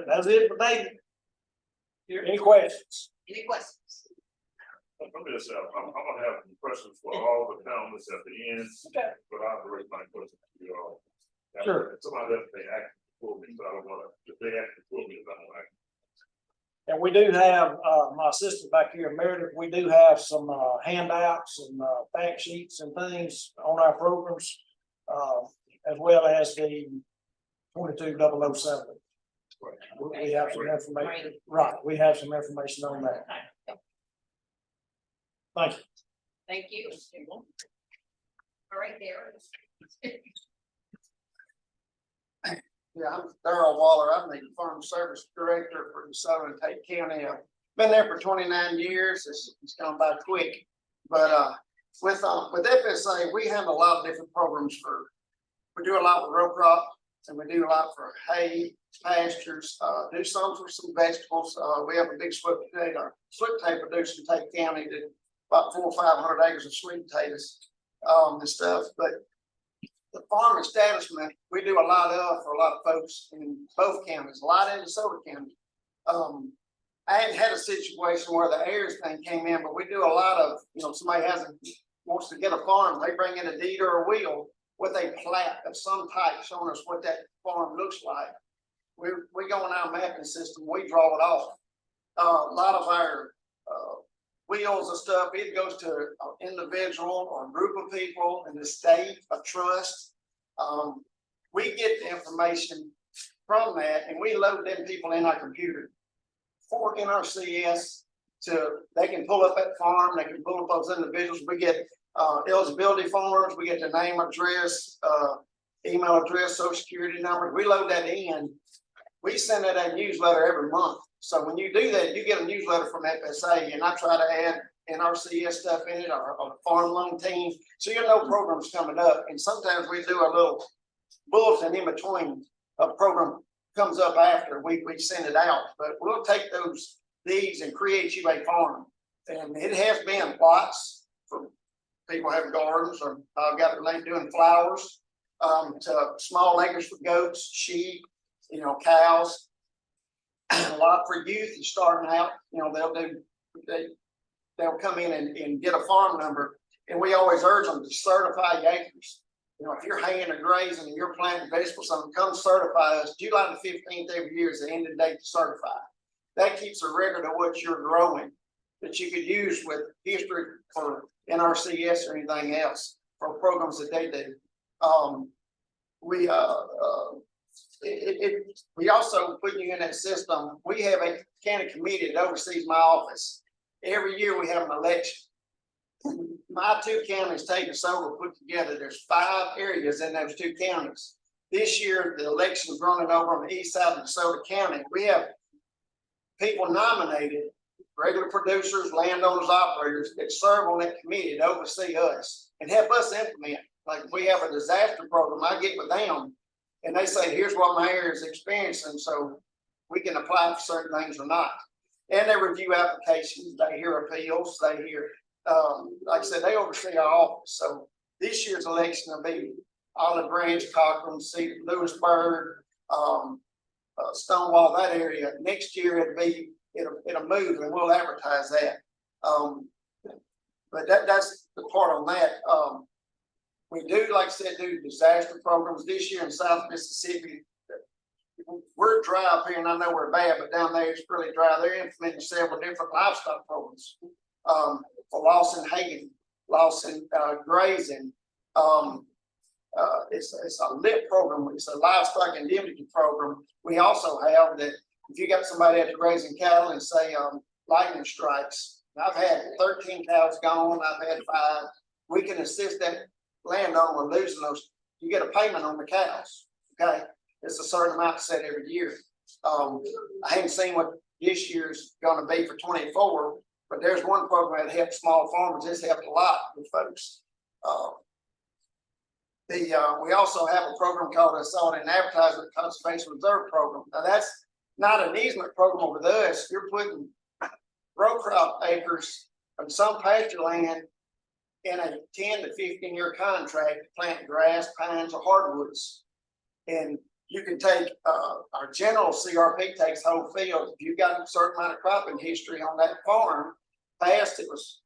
That's it for David. Any questions? Any questions? Let me just, I'm gonna have some questions for all the panelists at the end. Okay. But I'll direct my questions to you all. Sure. Somebody else may act for me, so I don't wanna, if they act for me, I don't act. And we do have, my assistant back here, Meredith, we do have some handouts and fact sheets and things on our programs, as well as the 22007. We have some information, right, we have some information on that. Thank you. Thank you. All right, there. Yeah, I'm Darrell Waller. I'm the Farm Service Director for DeSoto and Tate County. I've been there for 29 years. It's gone by quick. But with FSA, we have a lot of different programs we do a lot with row crop and we do a lot for hay, pastures, do some for some vegetables. We have a big sweet potato producer in Tate County that about 400 or 500 acres of sweet potatoes and stuff. But the farm establishment, we do a lot of for a lot of folks in both counties, a lot in DeSoto County. I hadn't had a situation where the heirs thing came in, but we do a lot of, somebody wants to get a farm, they bring in a deed or a will with a plat of some type showing us what that farm looks like. We go in our mapping system, we draw it off. A lot of our wheels and stuff, it goes to an individual or a group of people in the state, a trust. We get the information from that and we load them people in our computer for NRCS they can pull up that farm, they can pull up those individuals. We get eligibility forms, we get the name, address, email address, social security number. We load that in. We send out a newsletter every month. So when you do that, you get a newsletter from FSA, and I try to add NRCS stuff in it or farm loan team. So you know programs coming up. And sometimes we do a little bulletin in between a program comes up after we send it out. But we'll take these and create you a farm. And it has been plots for people having gardens or got it like doing flowers, to small acres for goats, sheep, cows. A lot for youth is starting out, they'll come in and get a farm number. And we always urge them to certify your acres. If you're haying or grazing and you're planting vegetables, come certify us. July the 15th every year is the end of the date to certify. That keeps a record of what you're growing that you could use with history for NRCS or anything else for programs that they do. We also put you in that system. We have a county committee that oversees my office. Every year we have an election. My two counties, Tate and DeSoto, put together. There's 5 areas in those 2 counties. This year, the election's running over on the east side of DeSoto County. We have people nominated, regular producers, landowners, operators that serve on that committee to oversee us and help us implement. Like if we have a disaster program, I get with them and they say, here's what my area is experiencing, so we can apply for certain things or not. And they review applications, they hear appeals, they hear, like I said, they oversee our office. So this year's election will be Olive Branch, Cochran, Lewisburg, Stonewall, that area. Next year it'll move and we'll advertise that. But that's the part on that. We do, like I said, do disaster programs this year in South Mississippi. We're dry up here and I know we're bad, but down there it's really dry. They're implementing several different livestock programs for loss in hay, loss in grazing. It's a LIP program. It's a livestock indemnity program. We also have that if you got somebody that's grazing cattle and say lightning strikes. I've had 13 cows gone. I've had 5. We can assist that landowner with losing those. You get a payment on the cows. Okay, it's a certain amount set every year. I haven't seen what this year's going to be for 24, but there's one program that helps small farmers. It's helped a lot with folks. We also have a program called the Solid and Advertisement Conservation Reserve Program. Now that's not an easement program with us. You're putting row crop acres of some pasture land in a 10 to 15 year contract to plant grass, pines, or hardwoods. And you can take our general CRP takes the whole field. If you've got a certain amount of cropping history on that farm, past it was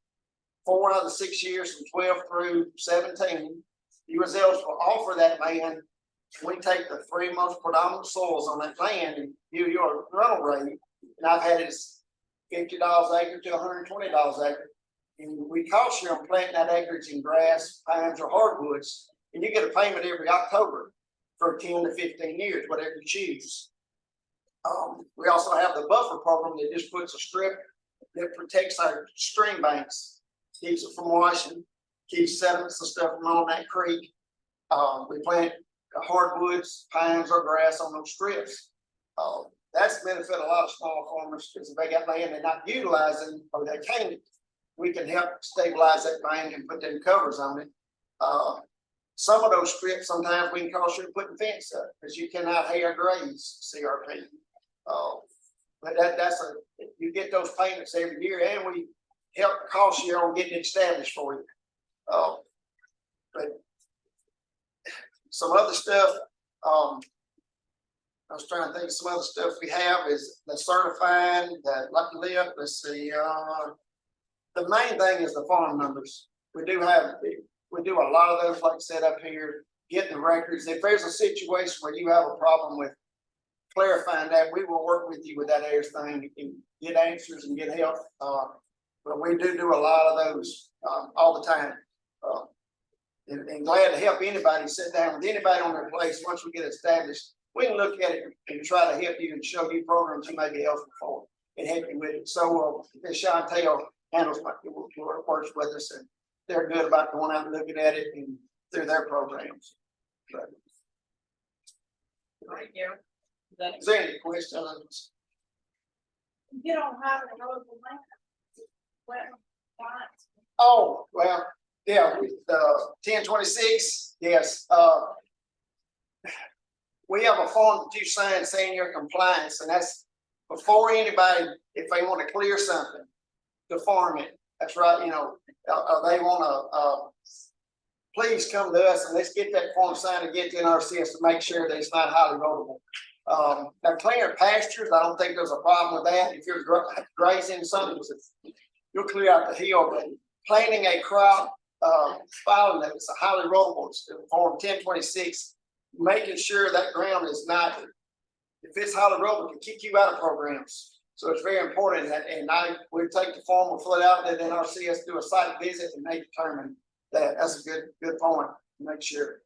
4 out of the 6 years from 12 through 17. You was eligible to offer that land. We take the 3 most predominant soils on that land and give you your rental rate. And I've had it as $50 acre to $120 acre. And we cost you on planting that acreage in grass, pines, or hardwoods. And you get a payment every October for 10 to 15 years, whatever you choose. We also have the buffer program that just puts a strip that protects our stream banks, keeps it from washing, keeps sediments and stuff from on that creek. We plant hardwoods, pines or grass on those strips. That's benefit a lot of small farmers because if they got land they're not utilizing or they can't, we can help stabilize that bank and put them covers on it. Some of those strips, sometimes we can cost you putting fence up because you cannot hair graze CRP. But you get those payments every year and we help cost you on getting it established for you. But some other stuff, I was trying to think of some other stuff we have is the certifying, the lucky lip, let's see, the main thing is the farm numbers. We do a lot of those, like I said up here, getting the records. If there's a situation where you have a problem with clarifying that, we will work with you with that everything and get answers and get help. But we do a lot of those all the time. And glad to help anybody sit down with anybody on their place. Once we get established, we can look at it and try to help you and show you programs you may be eligible for and help you with it. So Ms. Chantel handles works with us, and they're good about going out and looking at it and through their programs. But, Right here. is there any questions? You don't have the road of land. Well, fine. Oh, well, yeah, with 1026, yes. We have a form that you sign saying your compliance, and that's before anybody, if they want to clear something, to farm it. That's right, you know, they want to please come to us and let's get that form signed and get to NRCS to make sure that it's not highly roadable. Now clearing pastures, I don't think there's a problem with that. If you're grazing something, you'll clear out the hill, but planting a crop, following that it's a highly roadable, it's form 1026, making sure that ground is not, if it's highly roadable, it can kick you out of programs. So it's very important that, and we take the form, we'll fill it out, and then NRCS do a site visit and they determine that. That's a good point to make sure.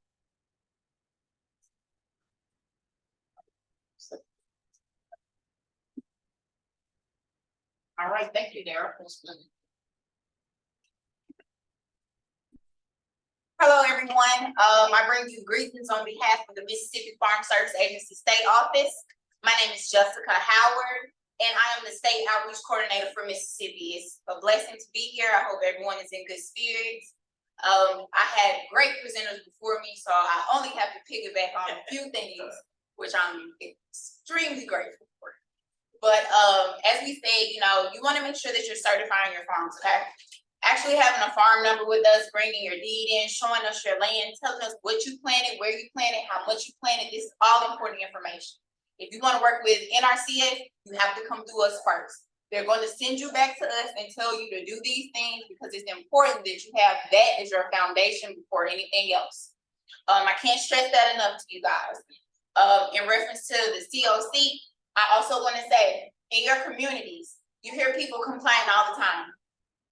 All right, thank you, Darryl. Hello, everyone. I bring you greetings on behalf of the Mississippi Farm Service Agency State Office. My name is Jessica Howard, and I am the State Outreach Coordinator for Mississippi. It's a blessing to be here. I hope everyone is in good spirits. I had great presenters before me, so I only have to piggyback on a few things, which I'm extremely grateful for. But as we said, you know, you want to make sure that you're certifying your farms, okay? Actually having a farm number with us, bringing your deed in, showing us your land, telling us what you planted, where you planted, how much you planted. This is all important information. If you want to work with NRCS, you have to come through us first. They're going to send you back to us and tell you to do these things because it's important that you have that as your foundation before anything else. I can't stress that enough to you guys. In reference to the COC, I also want to say, in your communities, you hear people complain all the time.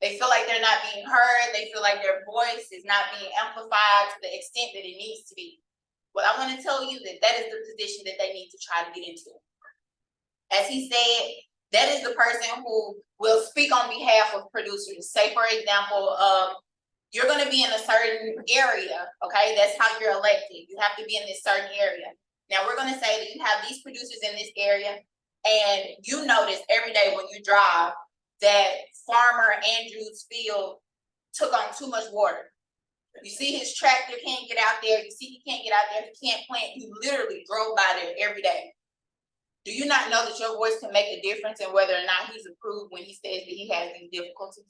They feel like they're not being heard. They feel like their voice is not being amplified to the extent that it needs to be. Well, I want to tell you that that is the position that they need to try to get into. As he said, that is the person who will speak on behalf of producers. Say, for example, you're going to be in a certain area, okay? That's how you're elected. You have to be in this certain area. Now, we're going to say that you have these producers in this area, and you notice every day when you drive that Farmer Andrew's field took on too much water. You see his tractor can't get out there. You see he can't get out there. He can't plant. You literally drove by there every day. Do you not know that your voice can make a difference in whether or not he's approved when he says that he has these difficulties?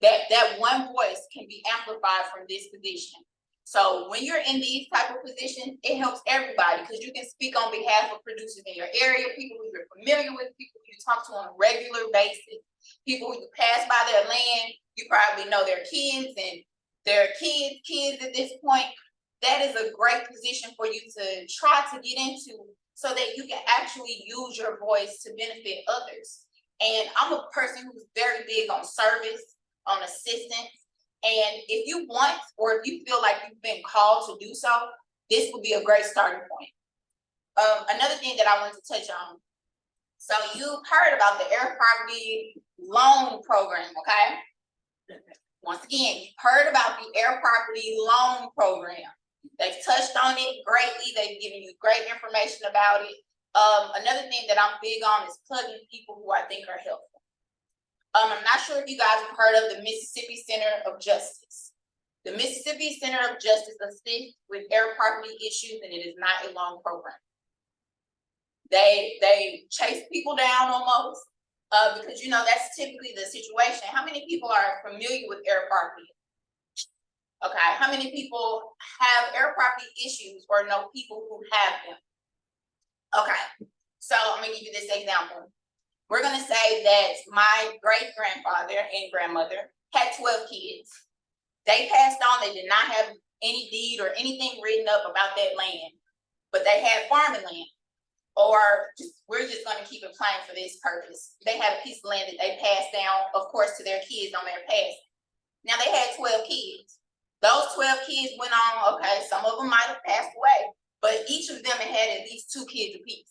That one voice can be amplified from this position. So when you're in these type of positions, it helps everybody because you can speak on behalf of producers in your area, people who you're familiar with, people who you talk to on a regular basis, people who you pass by their land, you probably know their kids and their kids at this point. That is a great position for you to try to get into so that you can actually use your voice to benefit others. And I'm a person who's very big on service, on assistance. And if you want, or if you feel like you've been called to do so, this would be a great starting point. Another thing that I wanted to touch on. So you've heard about the air property loan program, okay? Once again, you've heard about the air property loan program. They've touched on it greatly. They've given you great information about it. Another thing that I'm big on is plugging people who I think are helpful. I'm not sure if you guys have heard of the Mississippi Center of Justice. The Mississippi Center of Justice assists with air property issues, and it is not a long program. They chase people down almost, because you know that's typically the situation. How many people are familiar with air property? Okay, how many people have air property issues or know people who have them? Okay, so I'm gonna give you this example. We're gonna say that my great grandfather and grandmother had 12 kids. They passed on, they did not have any deed or anything written up about that land, but they had farming land. Or we're just gonna keep it plain for this purpose. They had a piece of land that they passed down, of course, to their kids on their passing. Now they had 12 kids. Those 12 kids went on, okay, some of them might have passed away, but each of them had at least 2 kids apiece.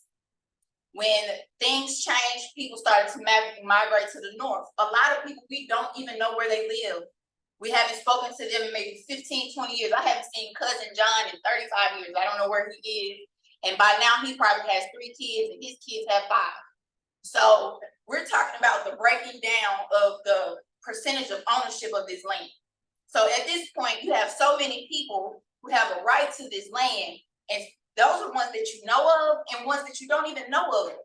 When things changed, people started to migrate to the north. A lot of people, we don't even know where they live. We haven't spoken to them in maybe 15, 20 years. I haven't seen cousin John in 35 years. I don't know where he is. And by now he probably has 3 kids and his kids have 5. So we're talking about the breaking down of the percentage of ownership of this land. So at this point, you have so many people who have a right to this land, and those are ones that you know of and ones that you don't even know of.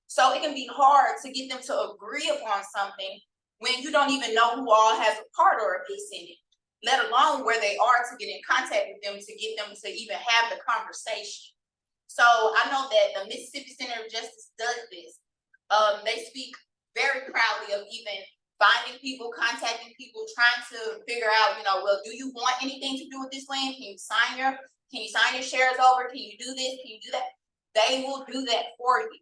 So it can be hard to get them to agree upon something when you don't even know who all has a part or a piece in it, let alone where they are to get in contact with them to get them to even have the conversation. So I know that the Mississippi Center of Justice does this. They speak very proudly of even finding people, contacting people, trying to figure out, you know, well, do you want anything to do with this land? Can you sign your shares over? Can you do this? Can you do that? They will do that for you.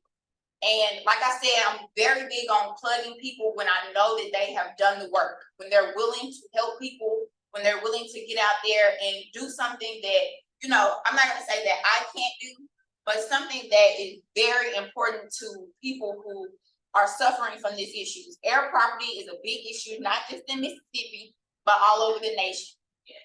And like I said, I'm very big on plugging people when I know that they have done the work, when they're willing to help people, when they're willing to get out there and do something that, you know, I'm not gonna say that I can't do, but something that is very important to people who are suffering from these issues. Air property is a big issue, not just in Mississippi, but all over the nation.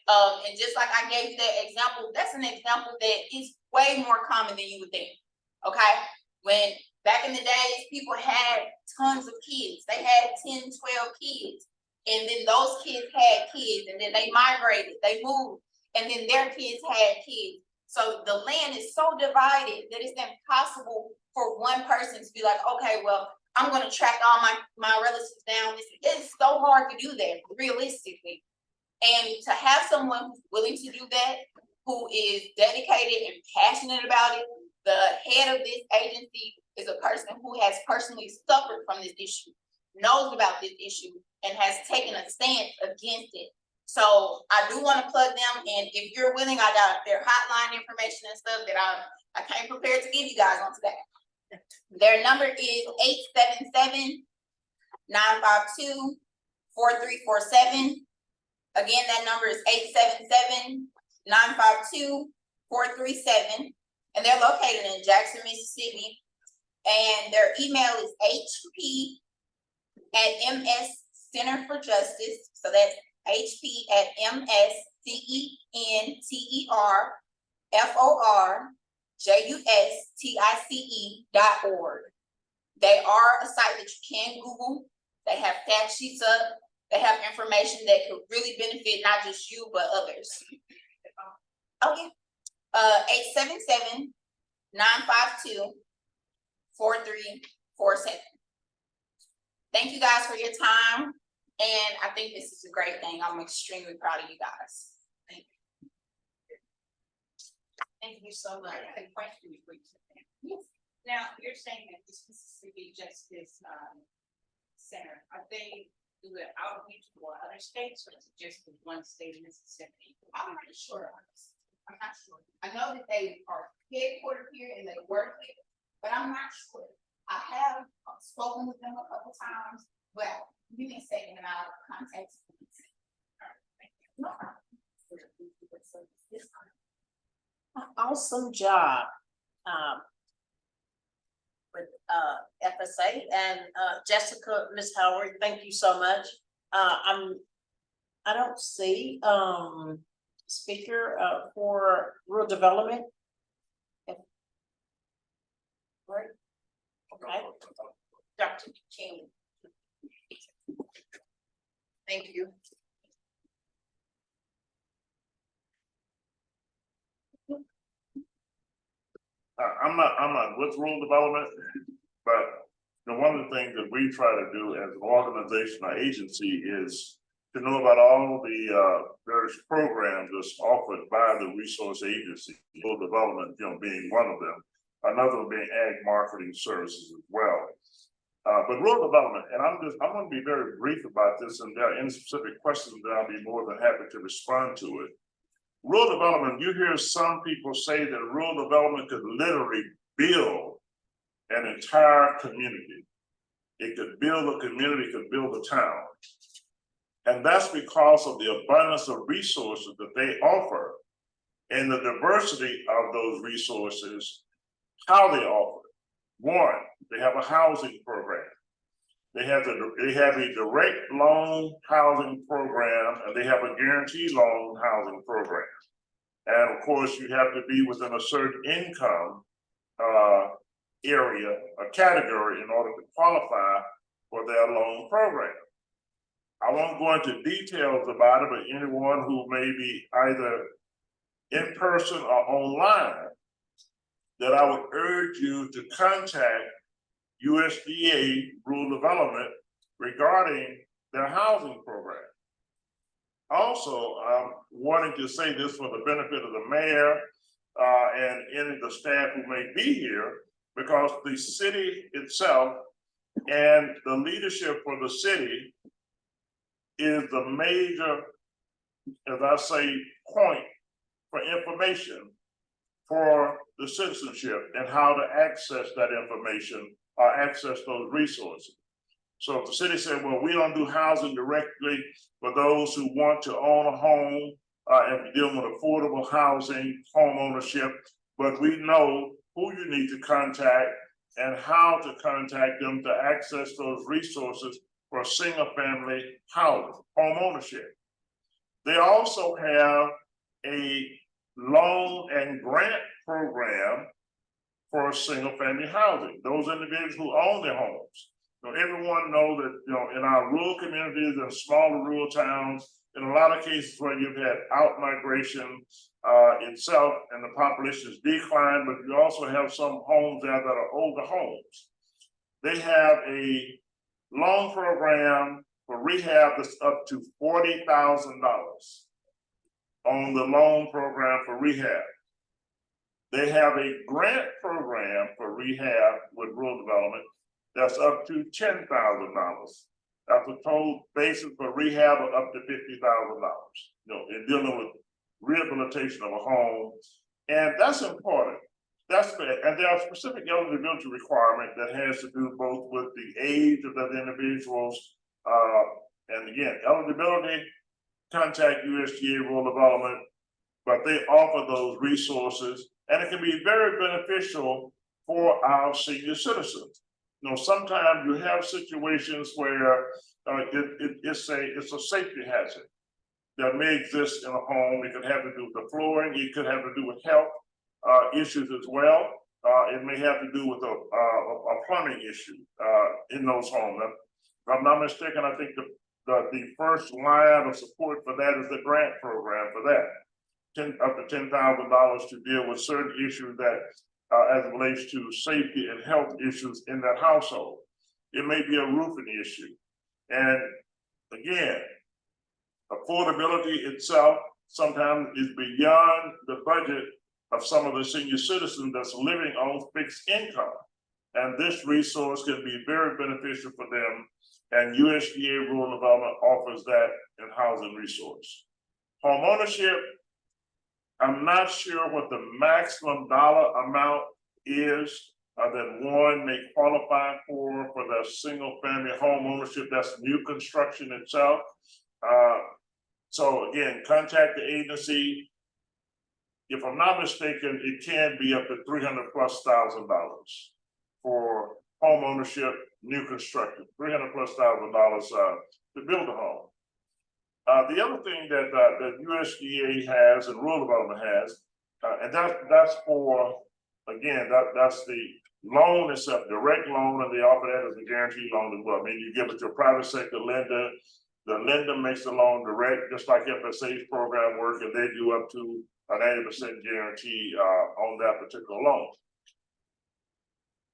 And just like I gave you that example, that's an example that is way more common than you would think. Okay, when back in the days, people had tons of kids. They had 10, 12 kids. And then those kids had kids, and then they migrated, they moved, and then their kids had kids. So the land is so divided that it's impossible for one person to be like, okay, well, I'm gonna track all my relatives down. It's so hard to do that, realistically. And to have someone who's willing to do that, who is dedicated and passionate about it, the head of this agency is a person who has personally suffered from this issue, knows about this issue, and has taken a stance against it. So I do want to plug them, and if you're willing, I got their hotline information and stuff that I came prepared to give you guys on today. Their number is 877-952-4347. Again, that number is 877-952-4347. And they're located in Jackson, Mississippi. And their email is hp@mscenterforjustice. So that's hp@mscenterforjustice.org. They are a site that you can Google. They have fact sheets up. They have information that could really benefit not just you, but others. Okay. 877-952-4347. Thank you guys for your time. And I think this is a great thing. I'm extremely proud of you guys. Thank you. Thank you so much. I have a question for you. Yes. Now, you're saying that this Mississippi Justice Center, are they do it outreach for other states, or is it just in one state of Mississippi? I'm not sure. I know that they are headquartered here and they work here, but I'm not sure. I have spoken with them a couple times. Well, you can say them and I'll contact them. No problem. Awesome job. With FSA and Jessica, Ms. Howard, thank you so much. I don't see speaker for rural development? Right. Okay. Dr. King. Thank you. I'm not with rural development, but one of the things that we try to do as an organization or agency is to know about all the various programs that's offered by the resource agency, rural development, being one of them, another one being ag marketing services as well. But rural development, and I'm going to be very brief about this, and there are any specific questions that I'll be more than happy to respond to it. Rural development, you hear some people say that rural development could literally build an entire community. It could build a community, could build a town. And that's because of the abundance of resources that they offer and the diversity of those resources, how they offer it. One, they have a housing program. They have a direct loan housing program, and they have a guaranteed loan housing program. And of course, you have to be within a certain income area, a category, in order to qualify for their loan program. I won't go into details about it, but anyone who may be either in person or online, that I would urge you to contact USDA Rural Development regarding their housing program. Also, I'm wanting to say this for the benefit of the mayor and any of the staff who may be here, because the city itself and the leadership for the city is the major, as I say, point for information for the citizenship and how to access that information or access those resources. So if the city said, well, we don't do housing directly for those who want to own a home and deal with affordable housing, home ownership, but we know who you need to contact and how to contact them to access those resources for single family housing, home ownership. They also have a loan and grant program for single family housing, those individuals who own their homes. Everyone knows that, in our rural communities and smaller rural towns, in a lot of cases where you've had out-migration itself and the population is declined, but you also have some homes there that are older homes. They have a loan program for rehab that's up to $40,000 on the loan program for rehab. They have a grant program for rehab with rural development that's up to $10,000. That's a total basis for rehab of up to $50,000. In dealing with rehabilitation of a home, and that's important. And there are specific eligibility requirements that has to do both with the age of the individuals, and again, eligibility. Contact USDA Rural Development, but they offer those resources, and it can be very beneficial for our senior citizens. Sometimes you have situations where it's a safety hazard that may exist in a home. It could have to do with the flooring. It could have to do with health issues as well. It may have to do with a plumbing issue in those homes. If I'm not mistaken, I think the first line of support for that is the grant program for that, up to $10,000 to deal with certain issues that as it relates to safety and health issues in that household. It may be a roofing issue. And again, affordability itself sometimes is beyond the budget of some of the senior citizens that's living on fixed income. And this resource can be very beneficial for them. And USDA Rural Development offers that in housing resource. Home ownership, I'm not sure what the maximum dollar amount is that one may qualify for their single family home ownership. That's new construction itself. So again, contact the agency. If I'm not mistaken, it can be up to $300,000+ for home ownership, new construction, $300,000+ to build a home. The other thing that, that USDA has and rural development has, and that's for, again, that's the loan itself, direct loan, and they offer that as a guaranteed loan as well. I mean, you give it to a private sector lender, the lender makes the loan direct, just like FSA's program work, and they do up to an 80% guarantee on that particular loan.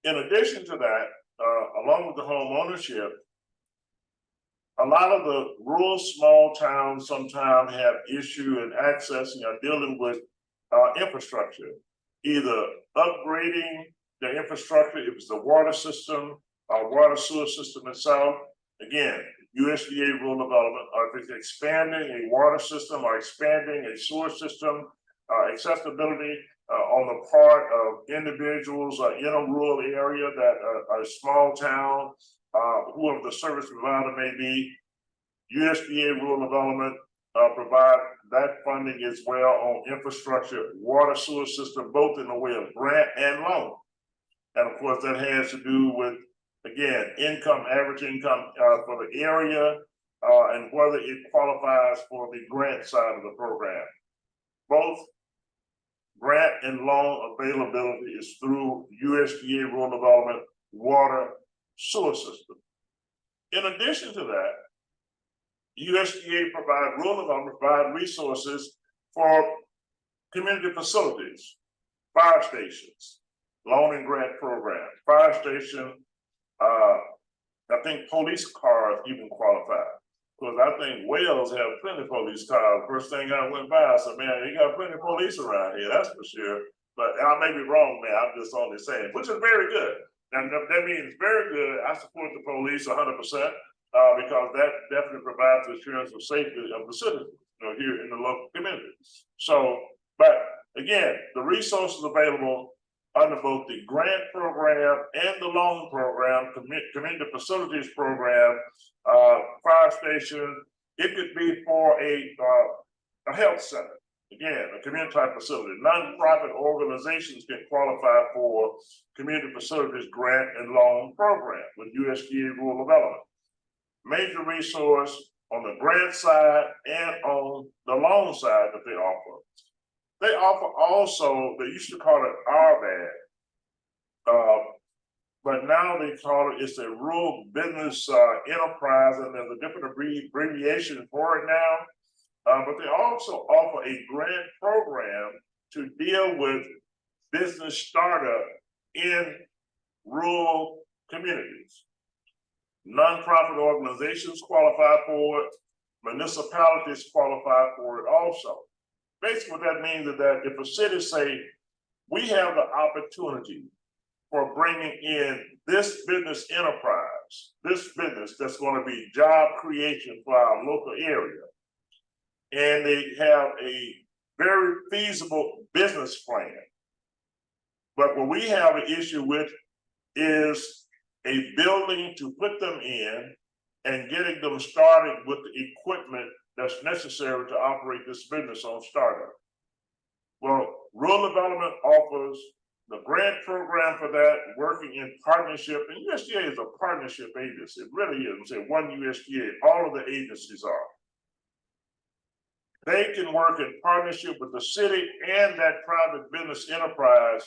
In addition to that, along with the home ownership, a lot of the rural small towns sometimes have issue in accessing or dealing with infrastructure, either upgrading the infrastructure, if it's the water system or water sewer system itself. Again, USDA rural development, or if it's expanding a water system or expanding a sewer system, accessibility on the part of individuals in a rural area that are a small town, whoever the service provider may be, USDA rural development provide that funding as well on infrastructure, water sewer system, both in the way of grant and loan. And of course, that has to do with, again, income, average income for the area, and whether it qualifies for the grant side of the program. Both grant and loan availability is through USDA rural development water sewer system. In addition to that, USDA rural development provide resources for community facilities, fire stations, loan and grant program, fire station. I think police cars even qualify, because I think Wales have plenty of police cars. First thing I went by, I said, man, you got plenty of police around here, that's for sure. But I may be wrong, man, I'm just only saying, which is very good. And that means very good. I support the police 100%, because that definitely provides the assurance of safety of the citizens, here in the local community. So, but again, the resources available under both the grant program and the loan program, community facilities program, fire station, it could be for a health center. Again, a community type facility. Non-profit organizations can qualify for community facilities grant and loan program with USDA rural development. Major resource on the grant side and on the loan side that they offer. They offer also, they used to call it RBAD, but now they call it's a rural business enterprise, and there's a different abbreviation for it now. But they also offer a grant program to deal with business startup in rural communities. Nonprofit organizations qualify for it, municipalities qualify for it also. Basically, what that means is that if a city say, we have the opportunity for bringing in this business enterprise, this business that's going to be job creation for our local area, and they have a very feasible business plan. But what we have an issue with is a building to put them in and getting them started with the equipment that's necessary to operate this business on startup. Well, rural development offers the grant program for that, working in partnership, and USDA is a partnership agency. It really is. We say one USDA, all of the agencies are. They can work in partnership with the city and that private business enterprise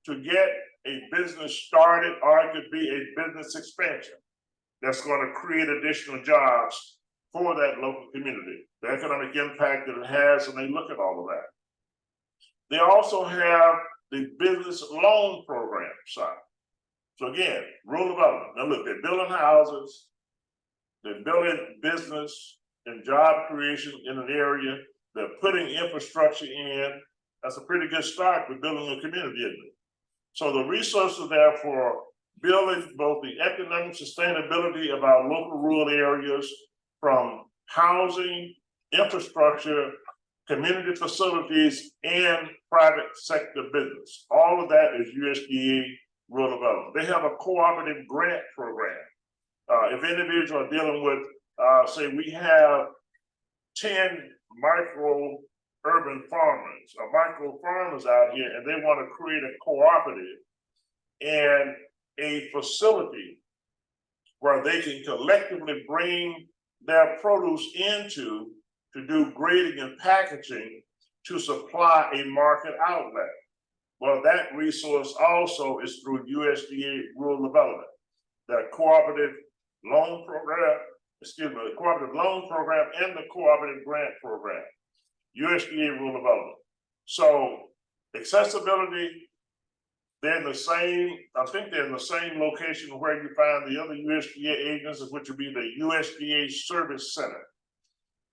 to get a business started, or it could be a business expansion that's going to create additional jobs for that local community, the economic impact that it has, and they look at all of that. They also have the business loan program side. So again, rural development. Now look, they're building houses, they're building business and job creation in an area, they're putting infrastructure in. That's a pretty good start for building a community, isn't it? So the resources are there for building both the economic sustainability of our local rural areas, from housing, infrastructure, community facilities, and private sector business. All of that is USDA rural development. They have a cooperative grant program. If individuals are dealing with, say we have 10 micro urban farmers or micro farmers out here, and they want to create a cooperative and a facility where they can collectively bring their produce into to do grading and packaging to supply a market outlet. Well, that resource also is through USDA Rural Development, the cooperative loan program, the cooperative loan program and the cooperative grant program, USDA Rural Development. So accessibility, they're in the same, I think they're in the same location where you find the other USDA agencies, which would be the USDA Service Center.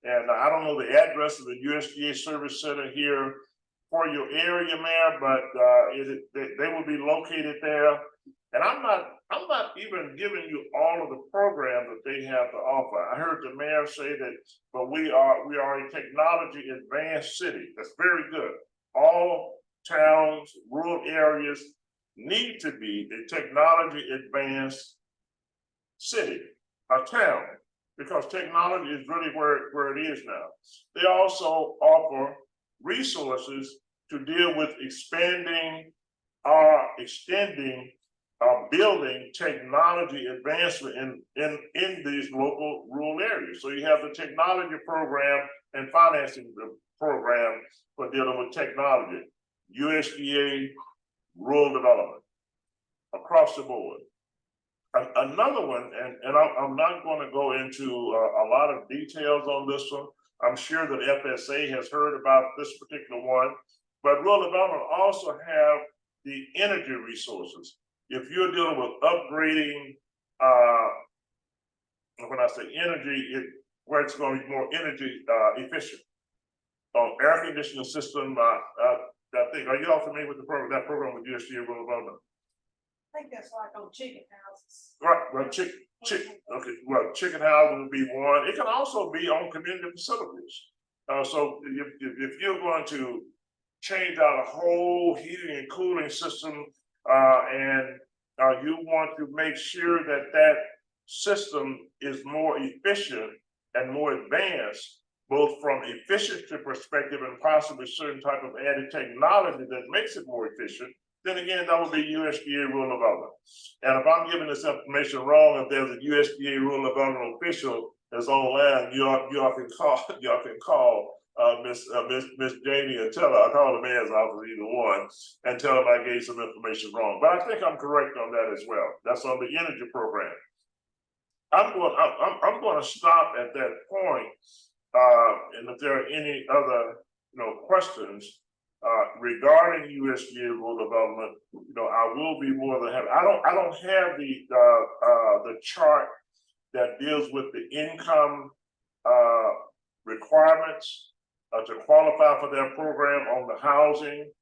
And I don't know the address of the USDA Service Center here for your area, Mayor, but they will be located there. And I'm not even giving you all of the programs that they have to offer. I heard the mayor say that, but we are a technology advanced city. That's very good. All towns, rural areas need to be a technology advanced city, a town, because technology is really where it is now. They also offer resources to deal with extending building technology advancement in these local rural areas. So you have the technology program and financing program for dealing with technology, USDA Rural Development, across the board. Another one, and I'm not going to go into a lot of details on this one. I'm sure that FSA has heard about this particular one, but rural development also have the energy resources. If you're dealing with upgrading, when I say energy, where it's going to be more energy efficient. Air conditioning system, I think, are you all familiar with that program with USDA Rural Development? I think that's like on chicken houses. Right, well, chicken housing would be one. It can also be on community facilities. So if you're going to change out a whole heating and cooling system, and you want to make sure that that system is more efficient and more advanced, both from efficiency perspective and possibly certain type of added technology that makes it more efficient, then again, that would be USDA Rural Development. And if I'm giving this information wrong, if there's a USDA Rural Development official that's online, y'all can call Miss Jamie and tell her, I call the mayor's office, either one, and tell them I gave some information wrong. But I think I'm correct on that as well. That's on the energy program. I'm going to stop at that point. And if there are any other, questions regarding USDA Rural Development, I will be more than happy. I don't have the chart that deals with the income requirements to qualify for their program on the housing.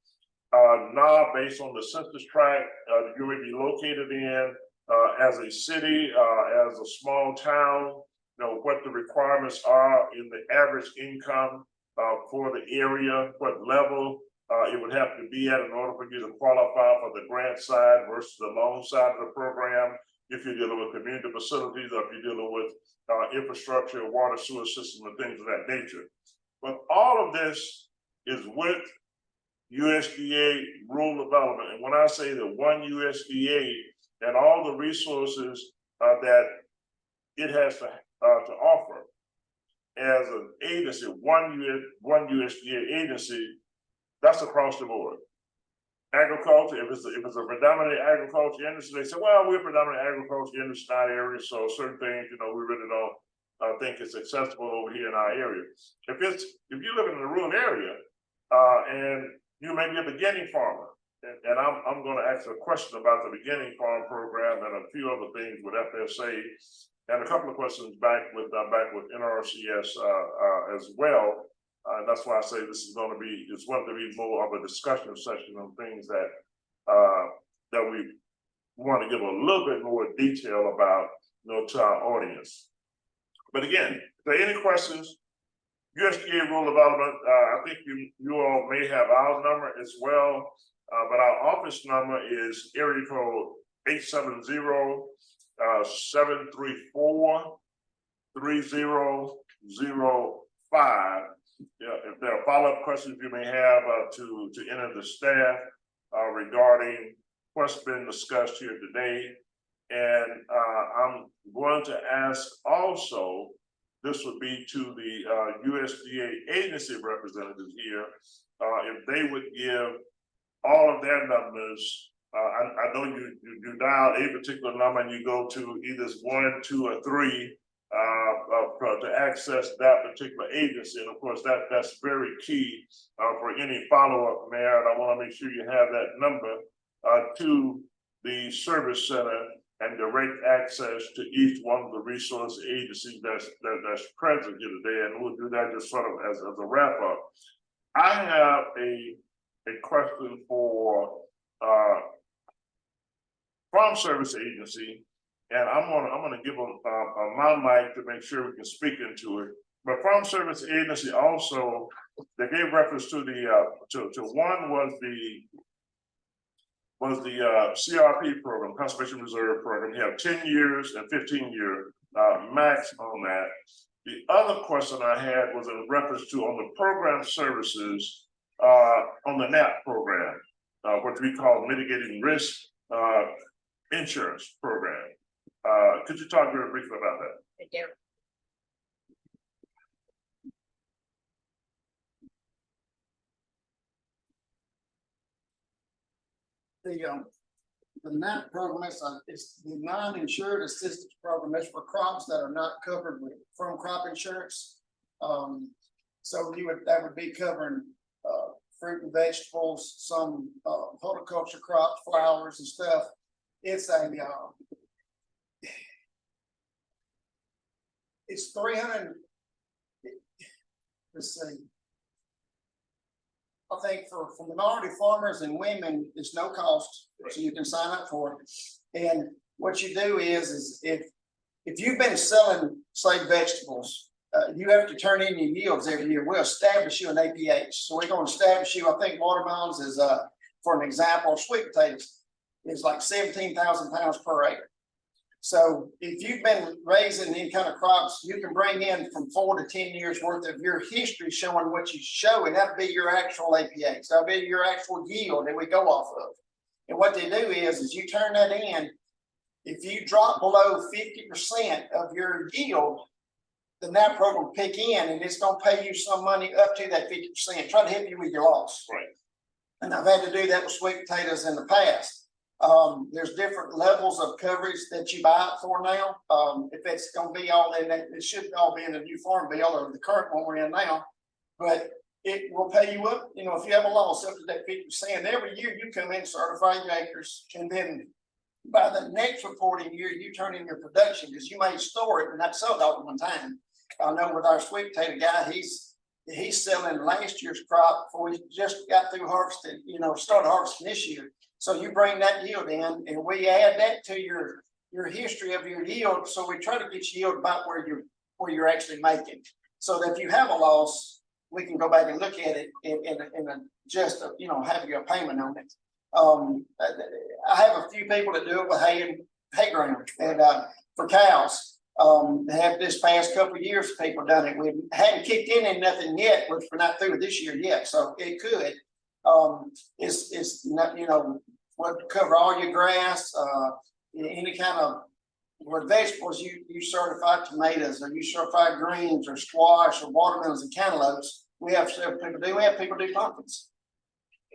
Now, based on the census tract you would be located in as a city, as a small town, what the requirements are in the average income for the area, what level it would have to be at in order for you to qualify for the grant side versus the loan side of the program. If you're dealing with community facilities, or if you're dealing with infrastructure, water, sewer system, and things of that nature. But all of this is with USDA Rural Development. And when I say the one USDA and all the resources that it has to offer as an agency, one USDA agency, that's across the board. Agriculture, if it's a predominantly agriculture industry, they say, well, we're predominantly agriculture industry in our area, so certain things, we really don't think it's accessible over here in our area. If you live in a rural area, and you may be a beginning farmer, and I'm going to ask a question about the beginning farm program and a few other things with FSA, and a couple of questions back with NRCS as well. That's why I say this is going to be, it's going to be more of a discussion session on things that we want to give a little bit more detail about, to our audience. But again, if there are any questions, USDA Rural Development, I think you all may have our number as well, but our office number is area code 870-734-3005. If there are follow-up questions you may have to enter the staff regarding what's been discussed here today. And I'm going to ask also this would be to the USDA agency representatives here. If they would give all of their numbers, I know you dial a particular number and you go to either 1, 2, or 3 to access that particular agency. And of course, that's very key for any follow-up, Mayor. And I want to make sure you have that number to the service center and direct access to each one of the resource agencies that's present here today. And we'll do that just sort of as a wrap up. I have a question for Farm Service Agency, and I'm gonna give them my mic to make sure we can speak into it. But Farm Service Agency also, they gave reference to the to one was the CRP program, Conservation Reserve Program. You have 10 years and 15-year max on that. The other question I had was in reference to on the program services on the NAP program, what we call mitigating risk insurance program. Could you talk very briefly about that? The NAP program is the non-insured assistance program. It's for crops that are not covered from crop insurance. So that would be covering fruit and vegetables, some horticulture crops, flowers and stuff. It's it's 300. Let's see. I think for minority farmers and women, it's no cost, so you can sign up for it. And what you do is if you've been selling, say, vegetables, you have to turn in your yields every year. We'll establish you an APH. So we're going to establish you. I think watermelons is, for an example, sweet potatoes is like 17,000 pounds per acre. So if you've been raising any kind of crops, you can bring in from 4 to 10 years worth of your history showing what you show, and that'd be your actual APH. That'll be your actual yield that we go off of. And what they do is you turn that in. If you drop below 50% of your yield, the NAP program will pick in, and it's going to pay you some money up to that 50%, try to help you with your loss. Right. And I've had to do that with sweet potatoes in the past. There's different levels of coverage that you buy it for now. If it's going to be all in that, it should all be in the new farm bill or the current one we're in now. But it will pay you up, if you have a loss up to that 50%, every year you come in, certify your acres, and then by the next reporting year, you turn in your production because you may store it and not sell it all at one time. I know with our sweet potato guy, he's selling last year's crop before he just got through harvesting, started harvesting this year. So you bring that yield in, and we add that to your history of your yield. So we try to get yield about where you're actually making. So that if you have a loss, we can go back and look at it and adjust, have your payment on it. I have a few people that do it with hay ground and for cows. Have this past couple of years, people done it. We hadn't kicked in nothing yet, which we're not through with this year yet. So it could. It's not, what cover all your grass, any kind of with vegetables. You certify tomatoes, or you certify greens, or squash, or watermelons and cantaloupes. We have several people do. We have people do pumpkins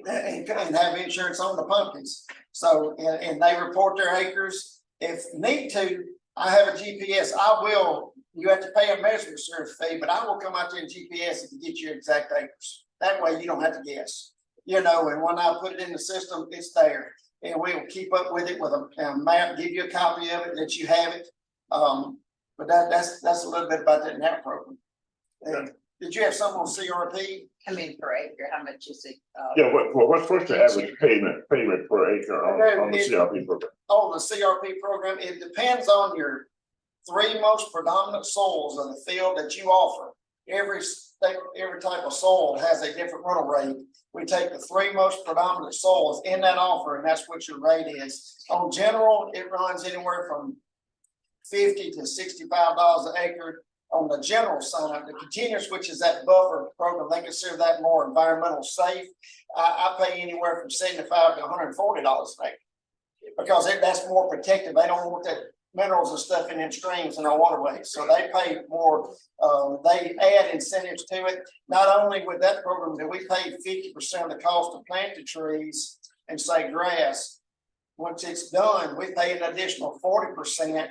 and have insurance on the pumpkins. So and they report their acres. If need to, I have a GPS. You have to pay a measurement service fee, but I will come out there and GPS and get your exact acres. That way you don't have to guess. And when I put it in the system, it's there. And we will keep up with it with a map, give you a copy of it, that you have it. But that's a little bit about that NAP program. Did you have something on CRP? I mean, per acre, how much is it? Yeah, what's the average payment per acre on the CRP program? On the CRP program, it depends on your 3 most predominant soils of the field that you offer. Every type of soil has a different rental rate. We take the 3 most predominant soils in that offer, and that's what your rate is. On general, it runs anywhere from $50 to $65 an acre. On the general side, the continuous, which is that buffer program, they consider that more environmental safe. I pay anywhere from $75 to $140 an acre because that's more protective. They don't want minerals and stuff in them streams and our waterways, so they pay more, they add incentives to it. Not only with that program, that we pay 50% of the cost to plant the trees and say grass. Once it's done, we pay an additional 40%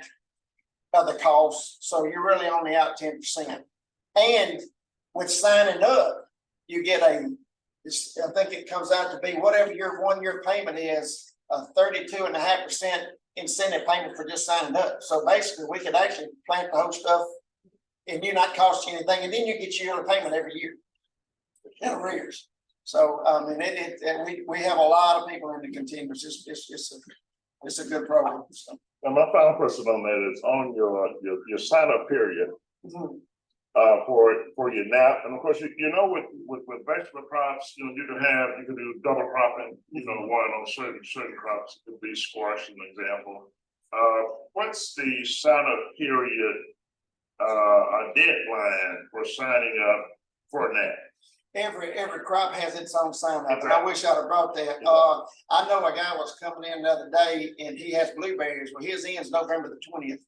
of the cost, so you're really only out 10%. And with signing up, you get I think it comes out to be whatever your 1 year payment is, 32.5% incentive payment for just signing up. So basically, we could actually plant the whole stuff and you not cost you anything, and then you get your yearly payment every year in arrears. So, we have a lot of people in the continuous. It's a good program. So. And my final question on that is on your sign up period. Mhm. For your nap, and of course, you know, with vegetable crops, you know, you can do double cropping, you know, one on certain crops, it could be squash, an example. What's the sign up period, a deadline for signing up for that? Every crop has its own sign up, and I wish I'd have brought that. I know a guy was coming in the other day and he has blueberries. Well, his ends November the 20th.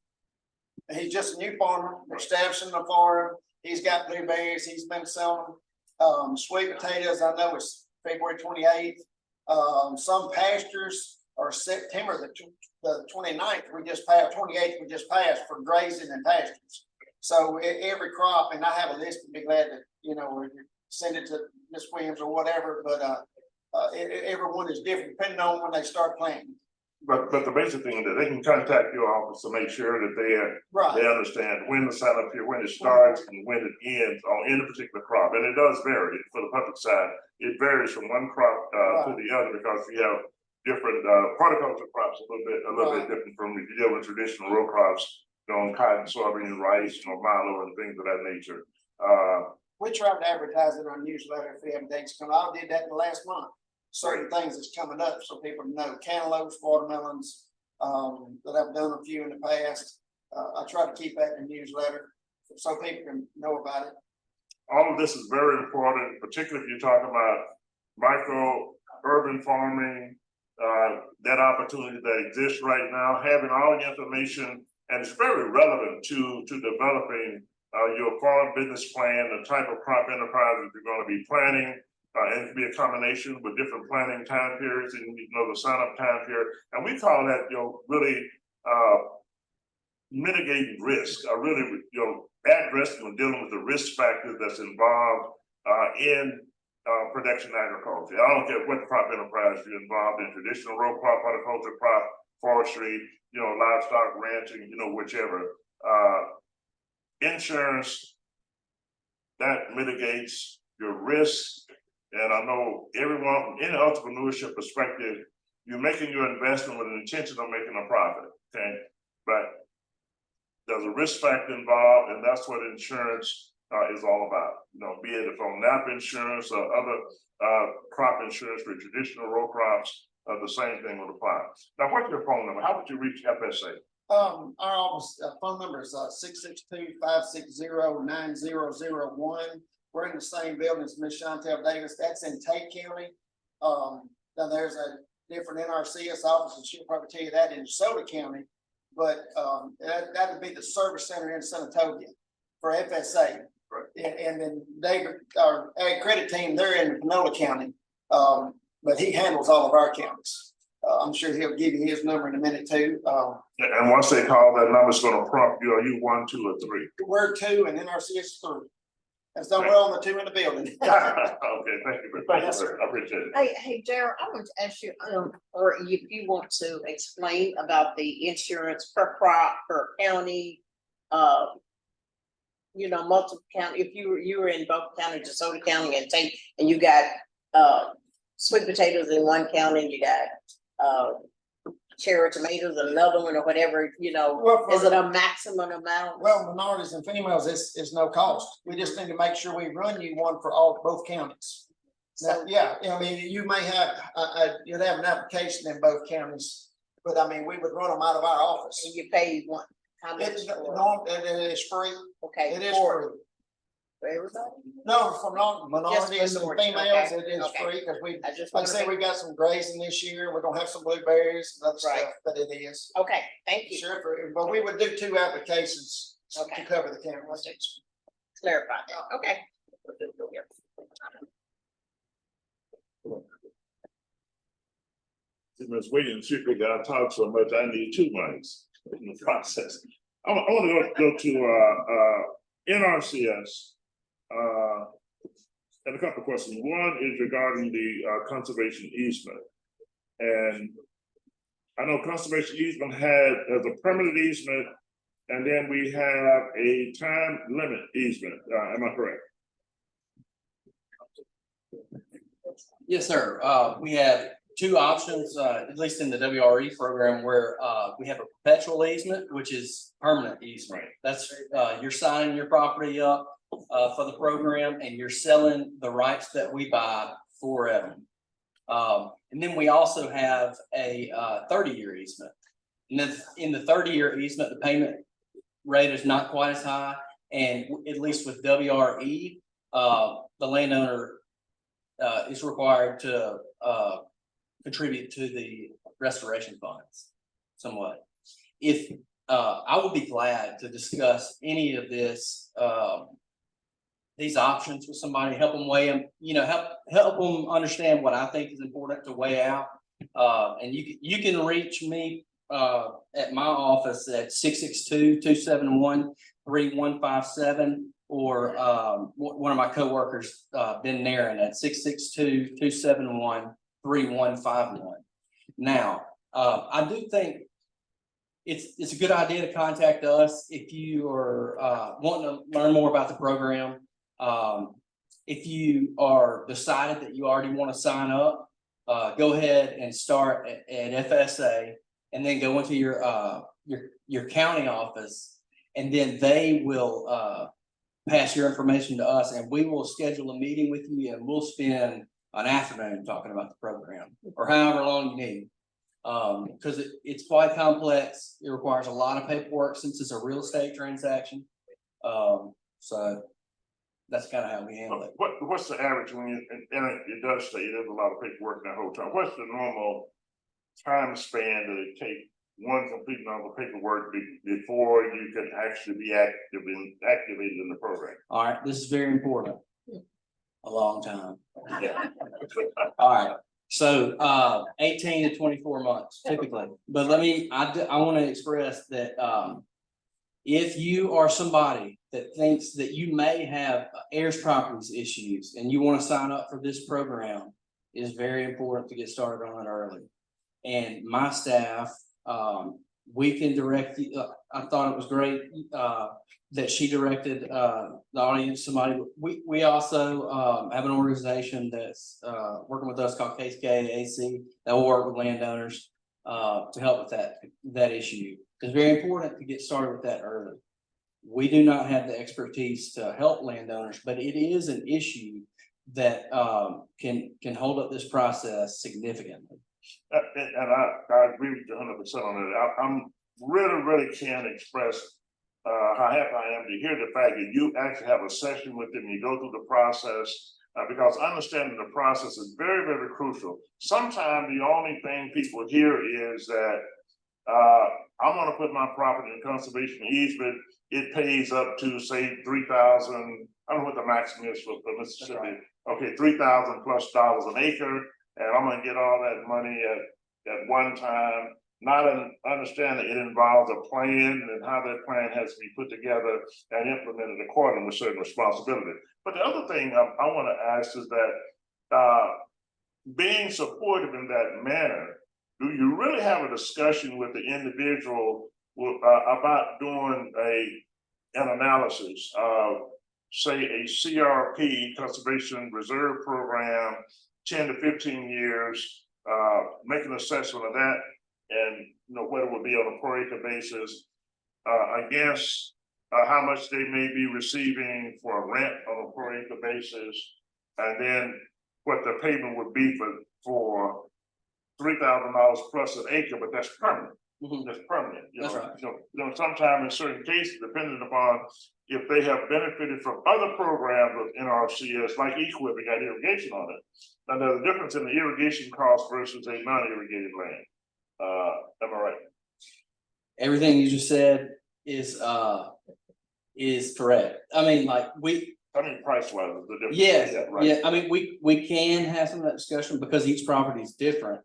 He's just a new farmer, establishing the farm. He's got blueberries. He's been selling sweet potatoes. I know it's February 28th. Some pastures are September the 29th. We just passed 28th. We just passed for grazing and pastures. So every crop, and I have a list. I'd be glad to, you know, send it to Ms. Williams or whatever. But everyone is different depending on when they start planting. But the basic thing is that they can contact your office to make sure that they understand when to sign up here, when it starts and when it ends on any particular crop. And it does vary for the public side. It varies from one crop to the other because you have different horticulture crops a little bit different from if you deal with traditional row crops, you know, cotton, soybean, rice, you know, milo and things of that nature. We try to advertise it on newsletter if we have dates coming. I did that in the last month. Certain things that's coming up so people know, cantaloupes, watermelons, that I've done a few in the past. I try to keep that in the newsletter so people can know about it. All of this is very important, particularly if you're talking about micro urban farming, that opportunity that exists right now, having all the information, and it's very relevant to developing your farm business plan, the type of crop enterprise that you're going to be planning. And it can be a combination with different planning time periods and, you know, the sign up time period. And we call that, you know, really mitigating risk, really, you know, at risk when dealing with the risk factors that's involved in production agriculture. I don't care what crop enterprise you're involved in, traditional row crop, horticulture, crop, forestry, you know, livestock, ranching, you know, whichever. Insurance, that mitigates your risk. And I know everyone, in an entrepreneurship perspective, you're making your investment with an intention of making a profit, okay? But there's a risk factor involved, and that's what insurance is all about. You know, be it from NAP insurance or other crop insurance for traditional row crops, the same thing would apply. Now, what's your phone number? How would you reach FSA? Our office phone number is 662-560-9001. We're in the same building as Ms. Chantel Davis. That's in Tate County. Now there's a different NRCS office, and she'll probably tell you that in DeSoto County. But that would be the service center in Senatobia for FSA. Right. And then David, our ag credit team, they're in Panola County. But he handles all of our counties. I'm sure he'll give you his number in a minute too. And once they call, that number's going to prompt you. Are you 1, 2, or 3? We're 2, and NRCS 3. And so we're on the 2 in the building. Okay, thank you. Yes, sir. I appreciate it. Hey, Darryl, I want to ask you, or if you want to explain about the insurance per crop, per county, you know, multiple county. If you were in both counties, DeSoto County and Tate, and you got sweet potatoes in one county, and you got cherry tomatoes, another one, or whatever, you know, is it a maximum amount? Well, minorities and females, it's no cost. We just need to make sure we run you one for both counties. So, yeah, I mean, you may have, you'd have an application in both counties, but I mean, we would run them out of our office. And you pay one, how much? It is free. Okay. It is free. For everybody? No, for minorities and minorities, females, okay, it is okay. free, because we, I just like I want said, we got some grazing this year, we're gonna have some blueberries and other Right. stuff, but it is. Okay, thank you. Sure, but we would do 2 applications to Okay. cover the county. Clarify that, okay. Ms. Williams, she figured I talk so much, I need 2 mics in the process. I wanna go to NRCS. And a couple of questions. One is regarding the conservation easement. And I know conservation easement as a permanent easement, and then we have a time limit easement. Am I correct? Yes, sir. We have 2 options, at least in the WRE program, where we have a perpetual easement, which is permanent easement. That's you're signing your property up for the program, and you're selling the rights that we buy forever. And then we also have a 30-year easement. And then in the 30-year easement, the payment rate is not quite as high, and at least with WRE, the landowner is required to contribute to the restoration funds somewhat. If I would be glad to discuss any of this, these options with somebody, help them weigh them, help them understand what I think is important to weigh out. And you can reach me at my office at 662-271-3157, or one of my coworkers, Ben Naren, at 662-271-3151. Now, I do think it's a good idea to contact us if you are wanting to learn more about the program. If you are decided that you already want to sign up, go ahead and start at FSA, and then go into your county office, and then they will pass your information to us, and we will schedule a meeting with you, and we'll spend an afternoon talking about the program, or however long you need. Because it's quite complex. It requires a lot of paperwork since it's a real estate transaction. So that's kind of how we handle it. What's the average when you, and it does say there's a lot of paperwork in that whole time. What's the normal time span that it takes one completing all the paperwork before you can actually be activated in the program? All right, this is very important. A long time. Yeah. All right. So 18 to 24 months typically. But I want to express that if you are somebody that thinks that you may have heirs properties issues and you want to sign up for this program, it is very important to get started on it early. And my staff, we can direct you. I thought it was great that she directed the audience, somebody. We also have an organization that's working with us called KCAAC that will work with landowners to help with that issue. It's very important to get started with that early. We do not have the expertise to help landowners, but it is an issue that can hold up this process significantly. And I agree with you 100% on that. I'm really can express how happy I am to hear the fact that you actually have a session with them, you go through the process, because understanding the process is very, very crucial. Sometimes the only thing people hear is that I'm gonna put my property in conservation easement, it pays up to say $3,000, I don't know what the maximum is for Mississippi. Right. Okay, $3,000+ an acre, and I'm gonna get all that money at one time. Not understand that it involves a plan and how that plan has to be put together and implemented according with certain responsibility. But the other thing I want to ask is that being supportive in that manner, do you really have a discussion with the individual about doing an analysis of, say, a CRP, Conservation Reserve Program, 10 to 15 years, make an assessment of that, and what it would be on a per acre basis against how much they may be receiving for a rent on a per acre basis, and then what the payment would be for $3,000+ an acre, but that's permanent. That's permanent, you That's know, right. you know, sometimes in certain cases, depending upon if they have benefited from other programs of NRCS, like EQIP, we got irrigation on it. Now, there's a difference in the irrigation cost versus a non-irrigated land. Am I right? Everything you just said is correct. I mean, like, I mean, price wise, the difference. yes, Right. yeah, I mean, we can have some of that discussion because each property is different.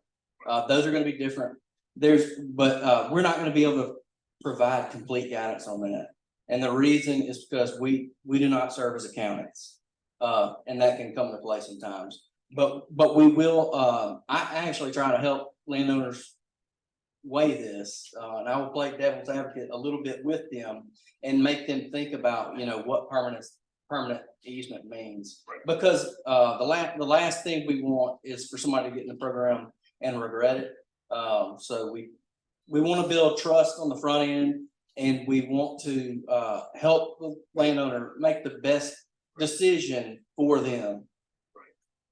Those are gonna be different. But we're not gonna be able to provide complete guidance on that. And the reason is because we do not serve as accountants. And that can come into play sometimes. But we will, I actually try to help landowners weigh this, and I will play devil's advocate a little bit with them and make them think about, you know, what permanent easement means. Because the last thing we want is for somebody to get in the program and regret it. So we want to build trust on the front end, and we want to help the landowner make the best decision for them.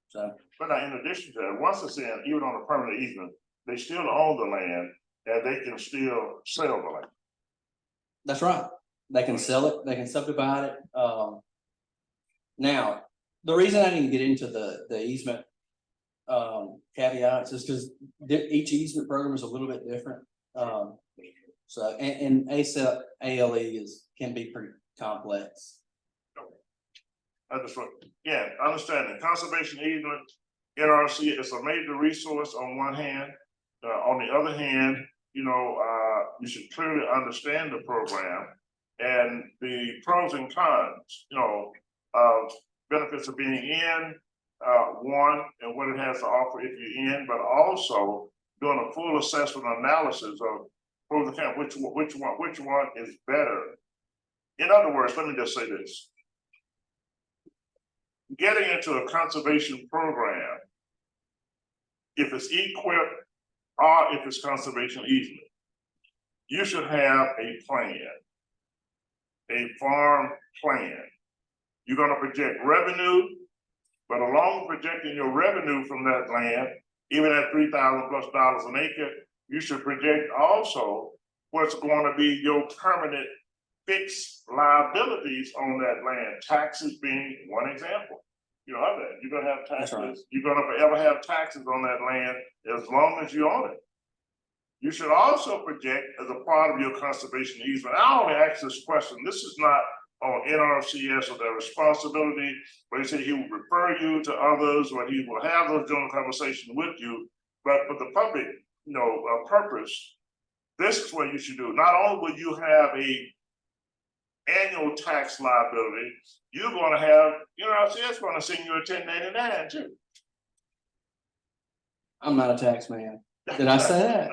So, but now, in addition to that, once it's in, even on a permanent easement, they still own the land and they can still sell the land. that's right. They can sell it, they can subdivide it. Now, the reason I didn't get into the easement caveats is because each easement program is a little bit different. So, and ALE can be pretty complex. I just want, yeah, understanding conservation easement, NRC is a major resource on one hand. On the other hand, you know, you should clearly understand the program and the pros and cons, you know, of benefits of being in, one, and what it has to offer if you're in, but also doing a full assessment analysis of pros and cons, which one is better. In other words, let me just say this. Getting into a conservation program, if it's equipped or if it's conservation easement, you should have a plan, a farm plan. You're gonna project revenue, but along with projecting your revenue from that land, even at $3,000+ an acre, you should project also what's going to be your permanent fixed liabilities on that land, taxes being one example. You know that you're gonna have taxes, right. You're gonna forever have taxes on that land as long as you own it. You should also project as a part of your conservation easement. I only ask this question. This is not on NRCS or their responsibility, but he said he will refer you to others, or he will have those general conversations with you. But for the public, you know, purpose, this is what you should do. Not only will you have a annual tax liability, you're gonna have, NRCS gonna send you a 1099 too. I'm not a tax man. Did I say that?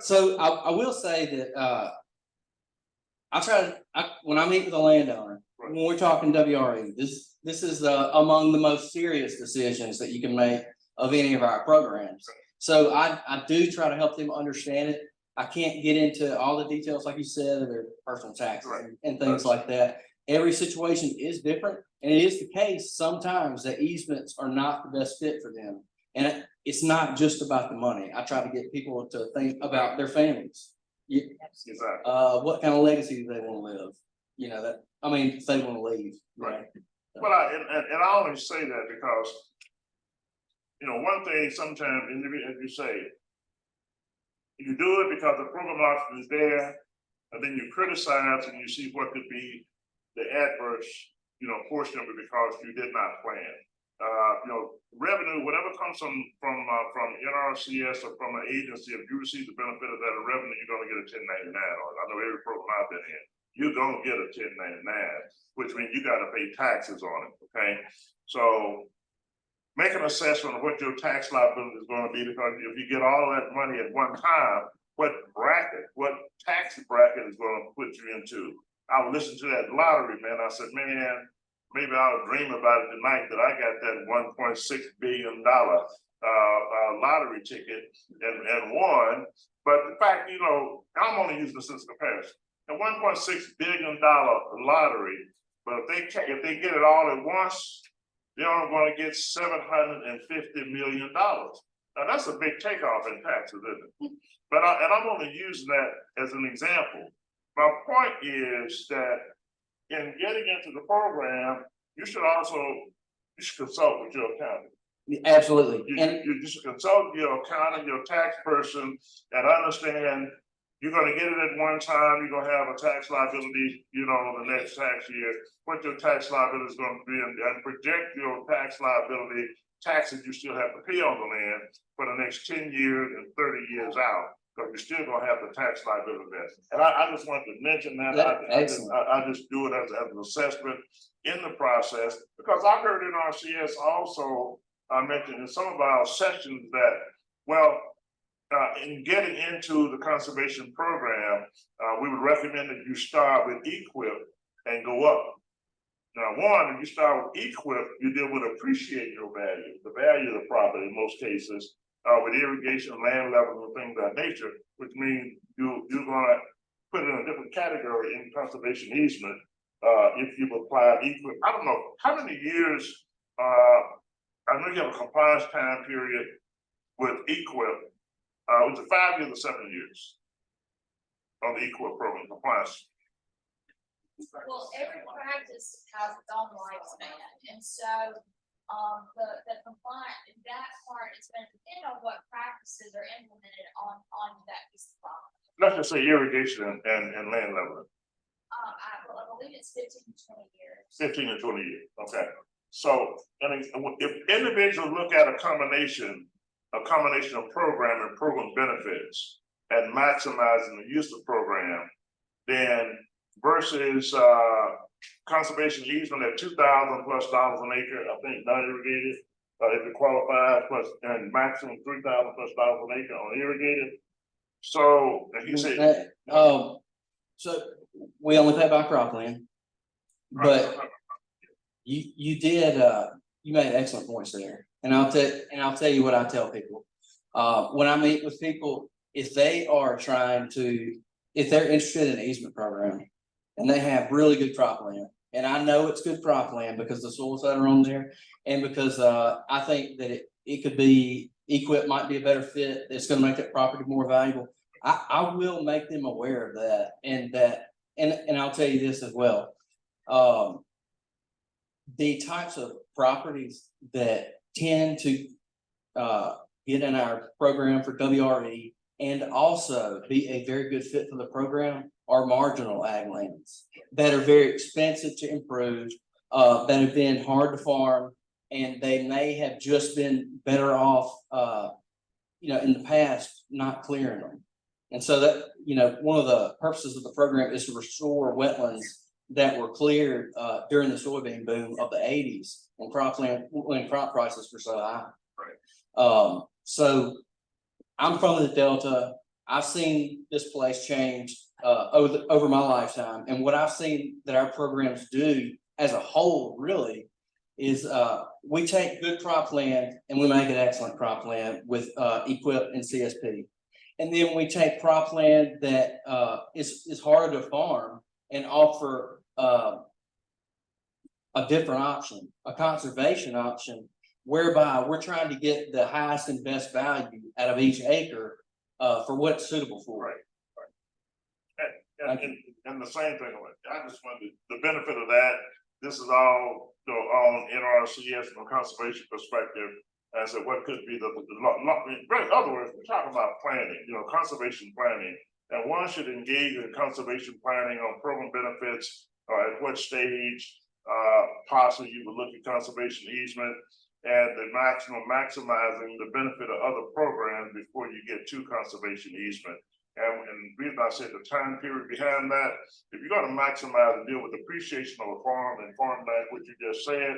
So I will say that when I meet with a landowner, when we're talking WRE, this is among the most serious decisions that you can make of any of our programs. So I do try to help them understand it. I can't get into all the details, like you said, of their personal taxes and things like that. Every situation is different, and it is the case sometimes that easements are not the best fit for them. And it's not just about the money. I try to get people to think about their families. What kind of legacy do they want to live? You know, that, I mean, if they want to leave. Right. Well, I only say that because, you know, one thing sometimes, as you say, you do it because the program option is there, and then you criticize and you see what could be the adverse, you know, portion of it because you did not plan. You know, revenue, whatever comes from NRCS or from an agency, if you receive the benefit of that revenue, you're gonna get a 1099 on it. I know every program I've been in, you're gonna get a 1099, which means you gotta pay taxes on it, okay? So make an assessment of what your tax liability is gonna be, because if you get all that money at one time, what tax bracket is gonna put you into? I would listen to that lottery, man. I said, man, maybe I'll dream about it tonight that I got that $1.6 billion lottery ticket and won. But the fact, you know, I'm only using this as a comparison. A $1.6 billion lottery, but if they get it all at once, they're only going to get $750 million. Now, that's a big takeoff in taxes, isn't it? But I'm only using that as an example. My point is that in getting into the program, you should consult with your accountant. Absolutely. You should consult your accountant, your tax person, and understand you're gonna get it at one time, you're gonna have a tax liability, the next tax year, what your tax liability is gonna be, and project your tax liability, taxes you still have to pay on the land for the next 10 years and 30 years out, because you're still gonna have the tax liability there. And I just wanted to mention that. I just do it as an assessment in the process, because I heard in RCS also, I mentioned in some of our sessions that, in getting into the conservation program, we would recommend that you start with EQIP and go up. Now, if you start with EQIP, you deal with appreciate your value, the value of the property in most cases, with irrigation, land level, and things of that nature, which means you're gonna put it in a different category in conservation easement, if you've applied EQIP. I don't know, how many years, I know you have a compliance time period with EQIP. Was it 5 years or 7 years on the EQIP program compliance? Well, every practice has its own lifespan, and so, the compliant, that part is gonna depend on what practices are implemented on that piece of property. Let's just say irrigation and land leveling. I believe it's 15 to 20 years. 15 to 20 years, okay. So, if individuals look at a combination of program and program benefits and maximizing the use of program, then versus conservation easement at $2,000+ an acre, I think non-irrigated, if it qualifies, plus and maximum $3,000+ an acre on irrigated. So, and he said, so we only pay by cropland, but you did you made excellent points there, and I'll tell you what I tell people when I meet with people. If they're interested in an easement program and they have really good cropland, and I know it's good cropland because the soils that are on there, and because I think that it could be EQIP might be a better fit. It's going to make that property more valuable. I will make them aware of that, and I'll tell you this as well. The types of properties that tend to get in our program for WRE and also be a very good fit for the program are marginal ag lands that are very expensive to improve, that have been hard to farm, and they may have just been better off, in the past, not clearing them. And so that, one of the purposes of the program is to restore wetlands that were cleared during the soybean boom of the 80s when crop prices were so high. So I'm from the Delta. I've seen this place change over my lifetime. And what I've seen that our programs do as a whole really is we take good cropland and we make it excellent cropland with EQIP and CSP. And then we take cropland that is harder to farm and offer a different option, a conservation option, whereby we're trying to get the highest and best value out of each acre for what's suitable for it. Right. And the same thing, I just wanted the benefit of that. This is all on NRCS from a conservation perspective. And so what could be in other words, we're talking about planning, conservation planning. And one should engage in conservation planning on program benefits, at what stage possibly you would look at conservation easement, and the maximizing the benefit of other programs before you get to conservation easement. And the reason I said the time period behind that, if you're going to maximize and deal with appreciation of a farm and farmland, what you just said,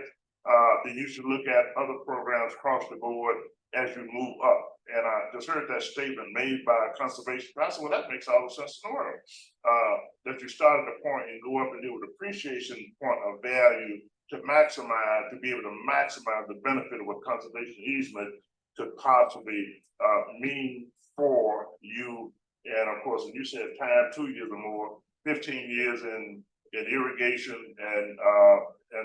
then you should look at other programs across the board as you move up. And I just heard that statement made by conservation. I said, well, that makes all the sense in the world. That you start at a point and go up and deal with appreciation point of value to maximize, to be able to maximize the benefit of what conservation easement could possibly mean for you. And of course, when you said time, 2 years or more, 15 years in irrigation and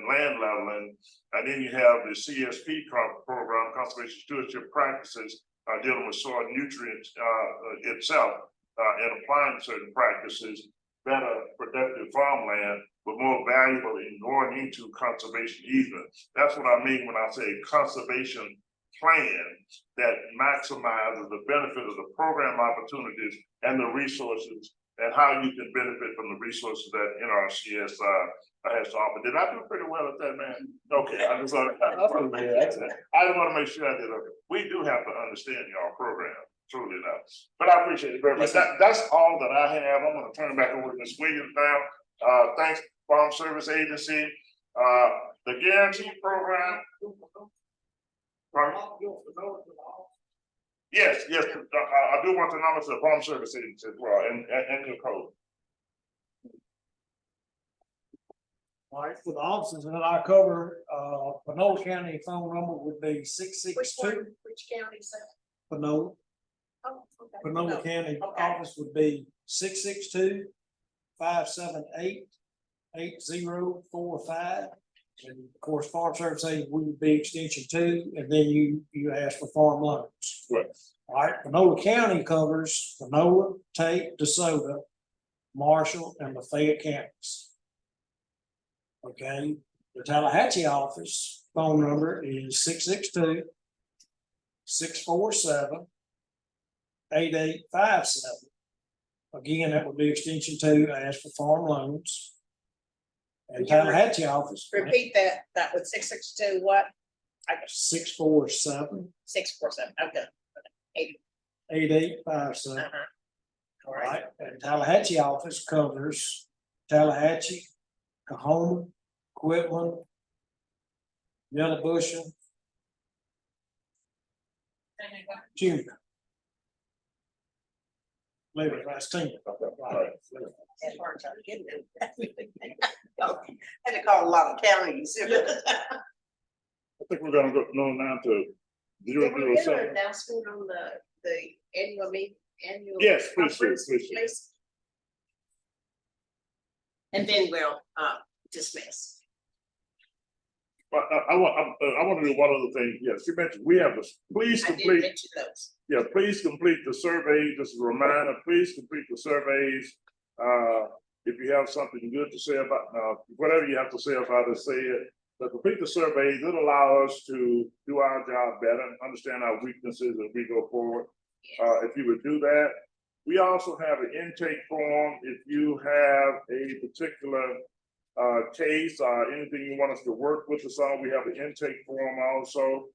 land leveling, and then you have the CSP program, conservation stewardship practices, dealing with soil nutrients, itself, and applying certain practices, better productive farmland, but more valuable in going into conservation easements. That's what I mean when I say conservation plan that maximizes the benefit of the program opportunities and the resources and how you can benefit from the resources that NRCS has to offer. Did I do pretty well at that, man? Okay, I just want to make sure I did okay. We do have to understand y'all program, truly enough. But I appreciate it very much. That's all that I have. I'm gonna turn it back over to Ms. Williams now. Thanks, Farm Service Agency. The guarantee program. Pardon? Yes, I do want the numbers of the Farm Service Agency as well, and your code. All right, for the officers that I cover, Panola County phone number would be 662. Which county is that? Panola. Oh, okay. Panola County Okay. office would be 662-578-8045. And of course, Farm Service Agency would be extension 2, and then you ask for farm loans. Right. All right, Panola County covers Panola, Tate, DeSoto, Marshall, and Lafayette counties. Okay, the Tallahatchie office phone number is 662-647-8857. Again, that would be extension 2, ask for farm loans. And Tallahatchie office. Repeat that was 662 what? I got 647. 647, okay. 8857. All All right. right, and Tallahatchie office covers Tallahatchie, Cahoma, Quitman, Yellow Bushel, Junior. Maybe last 10. Right. That's hard to get it. Had to call a lot of counties. I think we're gonna go now to Did we get an 007. announcement on the annual meeting, annual? Yes, please, conference, please. And then we'll dismiss. But I want to do one other thing. Yes, you mentioned, we have this, please I did complete, mention those. yeah, please complete the survey. This is a reminder, please complete the surveys. If you have something good to say about, whatever you have to say about it, say it. But complete the surveys, it'll allow us to do our job better and understand our weaknesses as we go forward. If you would do that. We also have an intake form. If you have a particular case or anything you want us to work with us on, we have an intake form also.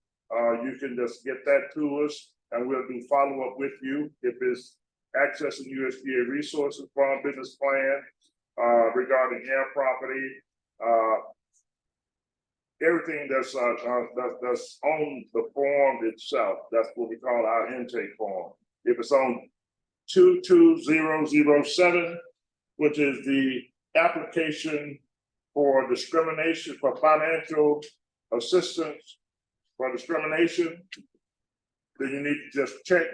You can just get that to us and we'll do follow-up with you. If it's accessing USDA resources, farm business plan, regarding air property, everything that's on the form itself, that's what we call our intake form. If it's on 22007, which is the application for discrimination, for financial assistance for discrimination, then you need to just check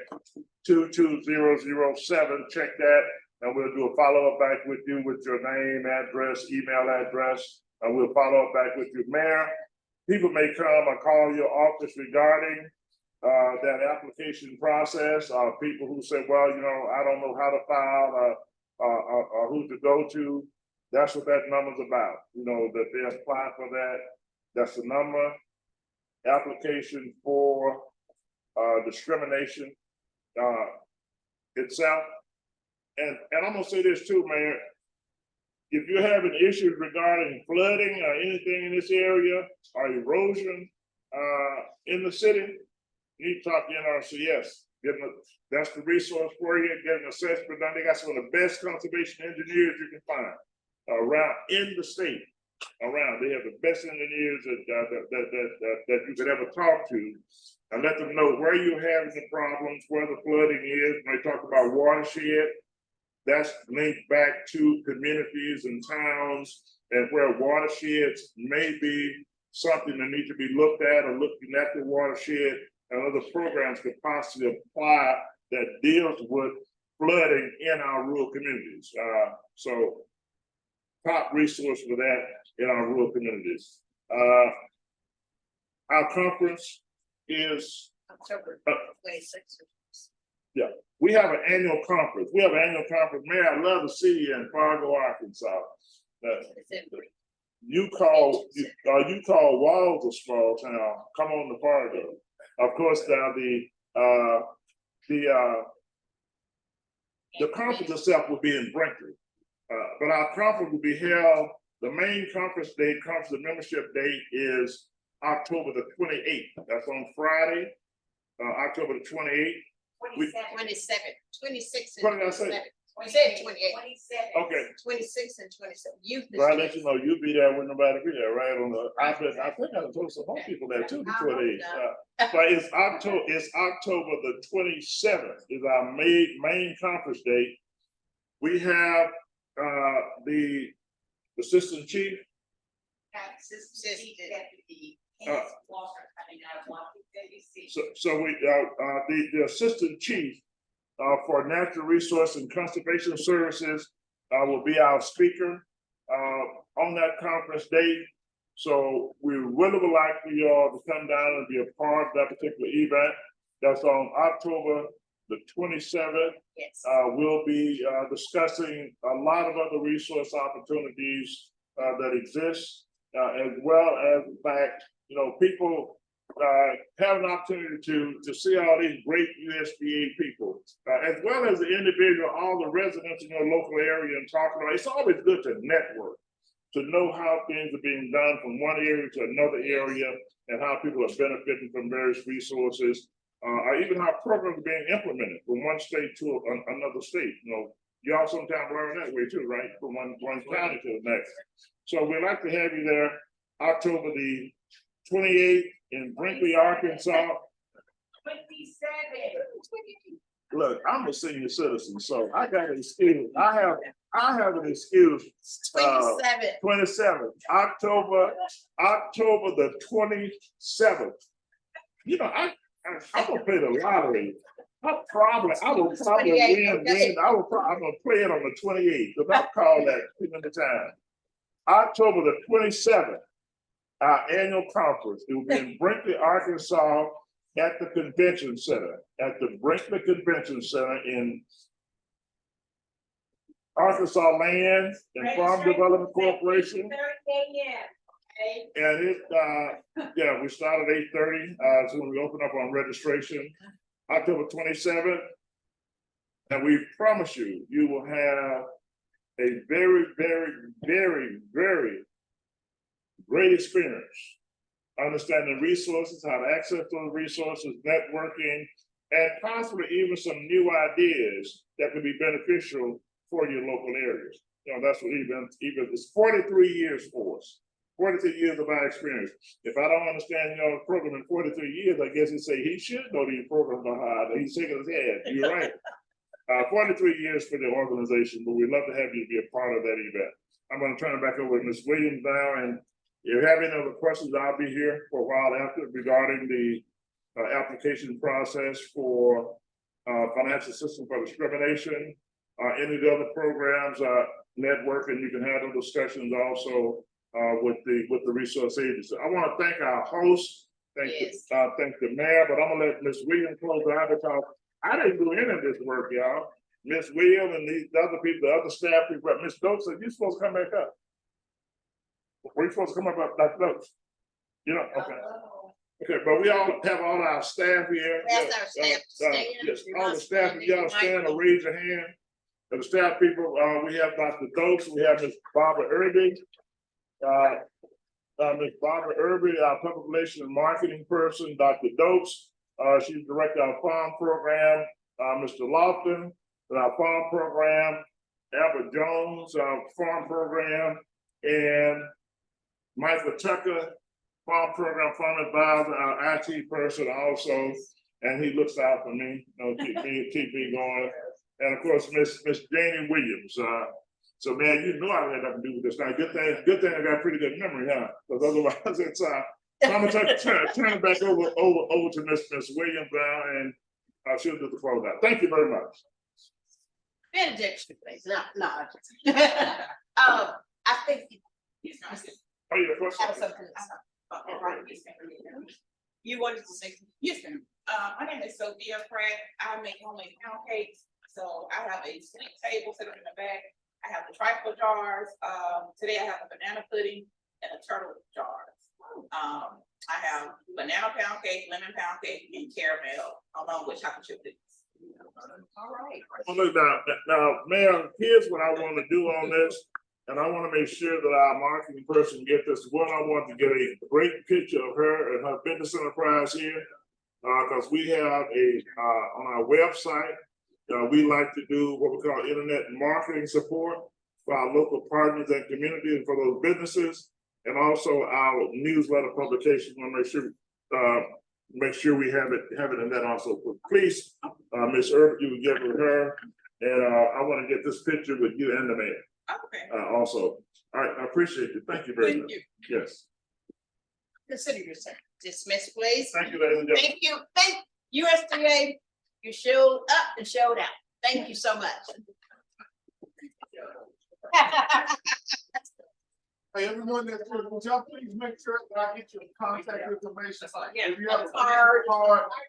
22007, check that, and we'll do a follow-up back with you with your name, address, email address, and we'll follow up back with you. Mayor, people may come and call your office regarding that application process, people who say, well, you know, I don't know how to file or who to go to. That's what that number's about, you know, that they apply for that. That's the number. Application for discrimination itself. And I'm gonna say this too, Mayor. If you're having issues regarding flooding or anything in this area or erosion in the city, you need to talk to NRCS. That's the resource for you. Get an assessment done. They got some of the best conservation engineers you can find around in the state. Around, they have the best engineers that you could ever talk to, and let them know where you're having the problems, where the flooding is. When they talk about watershed, that's linked back to communities and towns, and where watersheds may be something that needs to be looked at, or looking at the watershed, and other programs could possibly apply that deals with flooding in our rural communities. So top resource for that in our rural communities. Our conference is October 26th. We have an annual conference. Mayor, I'd love to see you in Fargo, Arkansas. You call Walls a small town, come on to Fargo. Of course, now the conference itself will be in Brinkley. But our conference will be held, the main conference membership date is October the 28th. That's on Friday, October the 28th. 26 What did I say? You said 28. Okay. 26 and 27. Youth. Well, I'll let you know, you'll be there when nobody be there, right? I think I told some more people there too before they. But it's October the 27th is our main conference date. We have the assistant chief. So we the assistant chief for natural resource and conservation services will be our speaker on that conference day. So we really would like for you all to come down and be a part of that particular event. That's on October the 27th. Yes. We'll be discussing a lot of other resource opportunities that exist, as well as the fact, people have an opportunity to see all these great USDA people, as well as the individual, all the residents in your local area and talk about. It's always good to network, to know how things are being done from one area to another area and how people are benefiting from various resources, or even how programs are being implemented from one state to another state. You all sometimes learn that way too, right? From one county to the next. So we'd like to have you there October the 28th in Brinkley, Arkansas. 27. Look, I'm a senior citizen, so I got an excuse. I have an excuse. 27. October the 27th. I'm gonna play the lottery. I will probably win. I'm gonna play it on the 28th. Because I'll call that in the time. October the 27th, our annual conference. It will be in Brinkley, Arkansas, at the convention center. At the Brinkley Convention Center in Arkansas Land and Farm Development Corporation. And we start at 8:30. So when we open up on registration, October 27th. And we promise you, you will have a very, very, very, very great experience. Understanding resources, how to access those resources, networking, and possibly even some new ideas that could be beneficial for your local areas. That's what even it's 43 years for us. 43 years of our experience. If I don't understand your program in 43 years, I guess you say he should know these programs by heart. He's shaking his head. You're right. 43 years for the organization, but we'd love to have you be a part of that event. I'm going to turn it back over to Ms. Williams now, and if you have any other questions, I'll be here for a while after regarding the application process for financial assistance for discrimination, any of the other programs, networking. You can have those discussions also with the resource agency. I want to thank our host, thank the mayor, but I'm gonna let Ms. Williams close out because I didn't do any of this work, y'all. Ms. Williams and the other people, the other staff people, Ms. Stokes said, you're supposed to come back up. We're supposed to come up, Dr. Stokes. Okay. Okay, but we all have all our staff here. That's our staff. Yes, all the staff, y'all stand or raise your hand. For the staff people, we have Dr. Stokes, we have Ms. Barbara Irby. Ms. Barbara Irby, our public relations and marketing person, Dr. Dokes, she's director of our farm program, Mr. Lofton, our farm program, Albert Jones, our farm program, and Michael Tucker, farm program, farm advisor, our IT person also, and he looks out for me, keep me going. And of course, Miss Janie Williams. So man, you know I had nothing to do with this. Now, good thing I got pretty good memory, huh? Because otherwise, it's I'm gonna turn it back over to Miss Williams now, and she'll do the close out. Thank you very much. Benediction, please. No. I think. Oh, yeah, Have something to say. You wanted to say, yes, ma'am. so dear friend, I make homemade pound cakes, so I have a sweet table sitting in the back. I have the trifle jars, today I have a banana pudding and a turtle jars. I have banana pound cake, lemon pound cake, and caramel, along with chocolate chip cookies. All right. Well, look now, Mayor, here's what I wanna do on this, and I wanna make sure that our marketing person get this. One, I want to get a great picture of her and her business enterprise here. Cause we have on our website, we like to do what we call internet marketing support for our local partners and community and for those businesses. And also our newsletter publication, we wanna make sure we have it in that also. But please, Ms. Urban, you can get with her, and I want to get this picture with you and the mayor. Okay. Also, all right, I appreciate you. Thank you very much. Yes, Consider yourself dismissed, please. thank you, ladies and gentlemen. Thank you, USDA, you showed up and showed out. Thank you so much. Hey, everyone that's here, would y'all please make sure that I get your contact information? Yeah. If you have a card,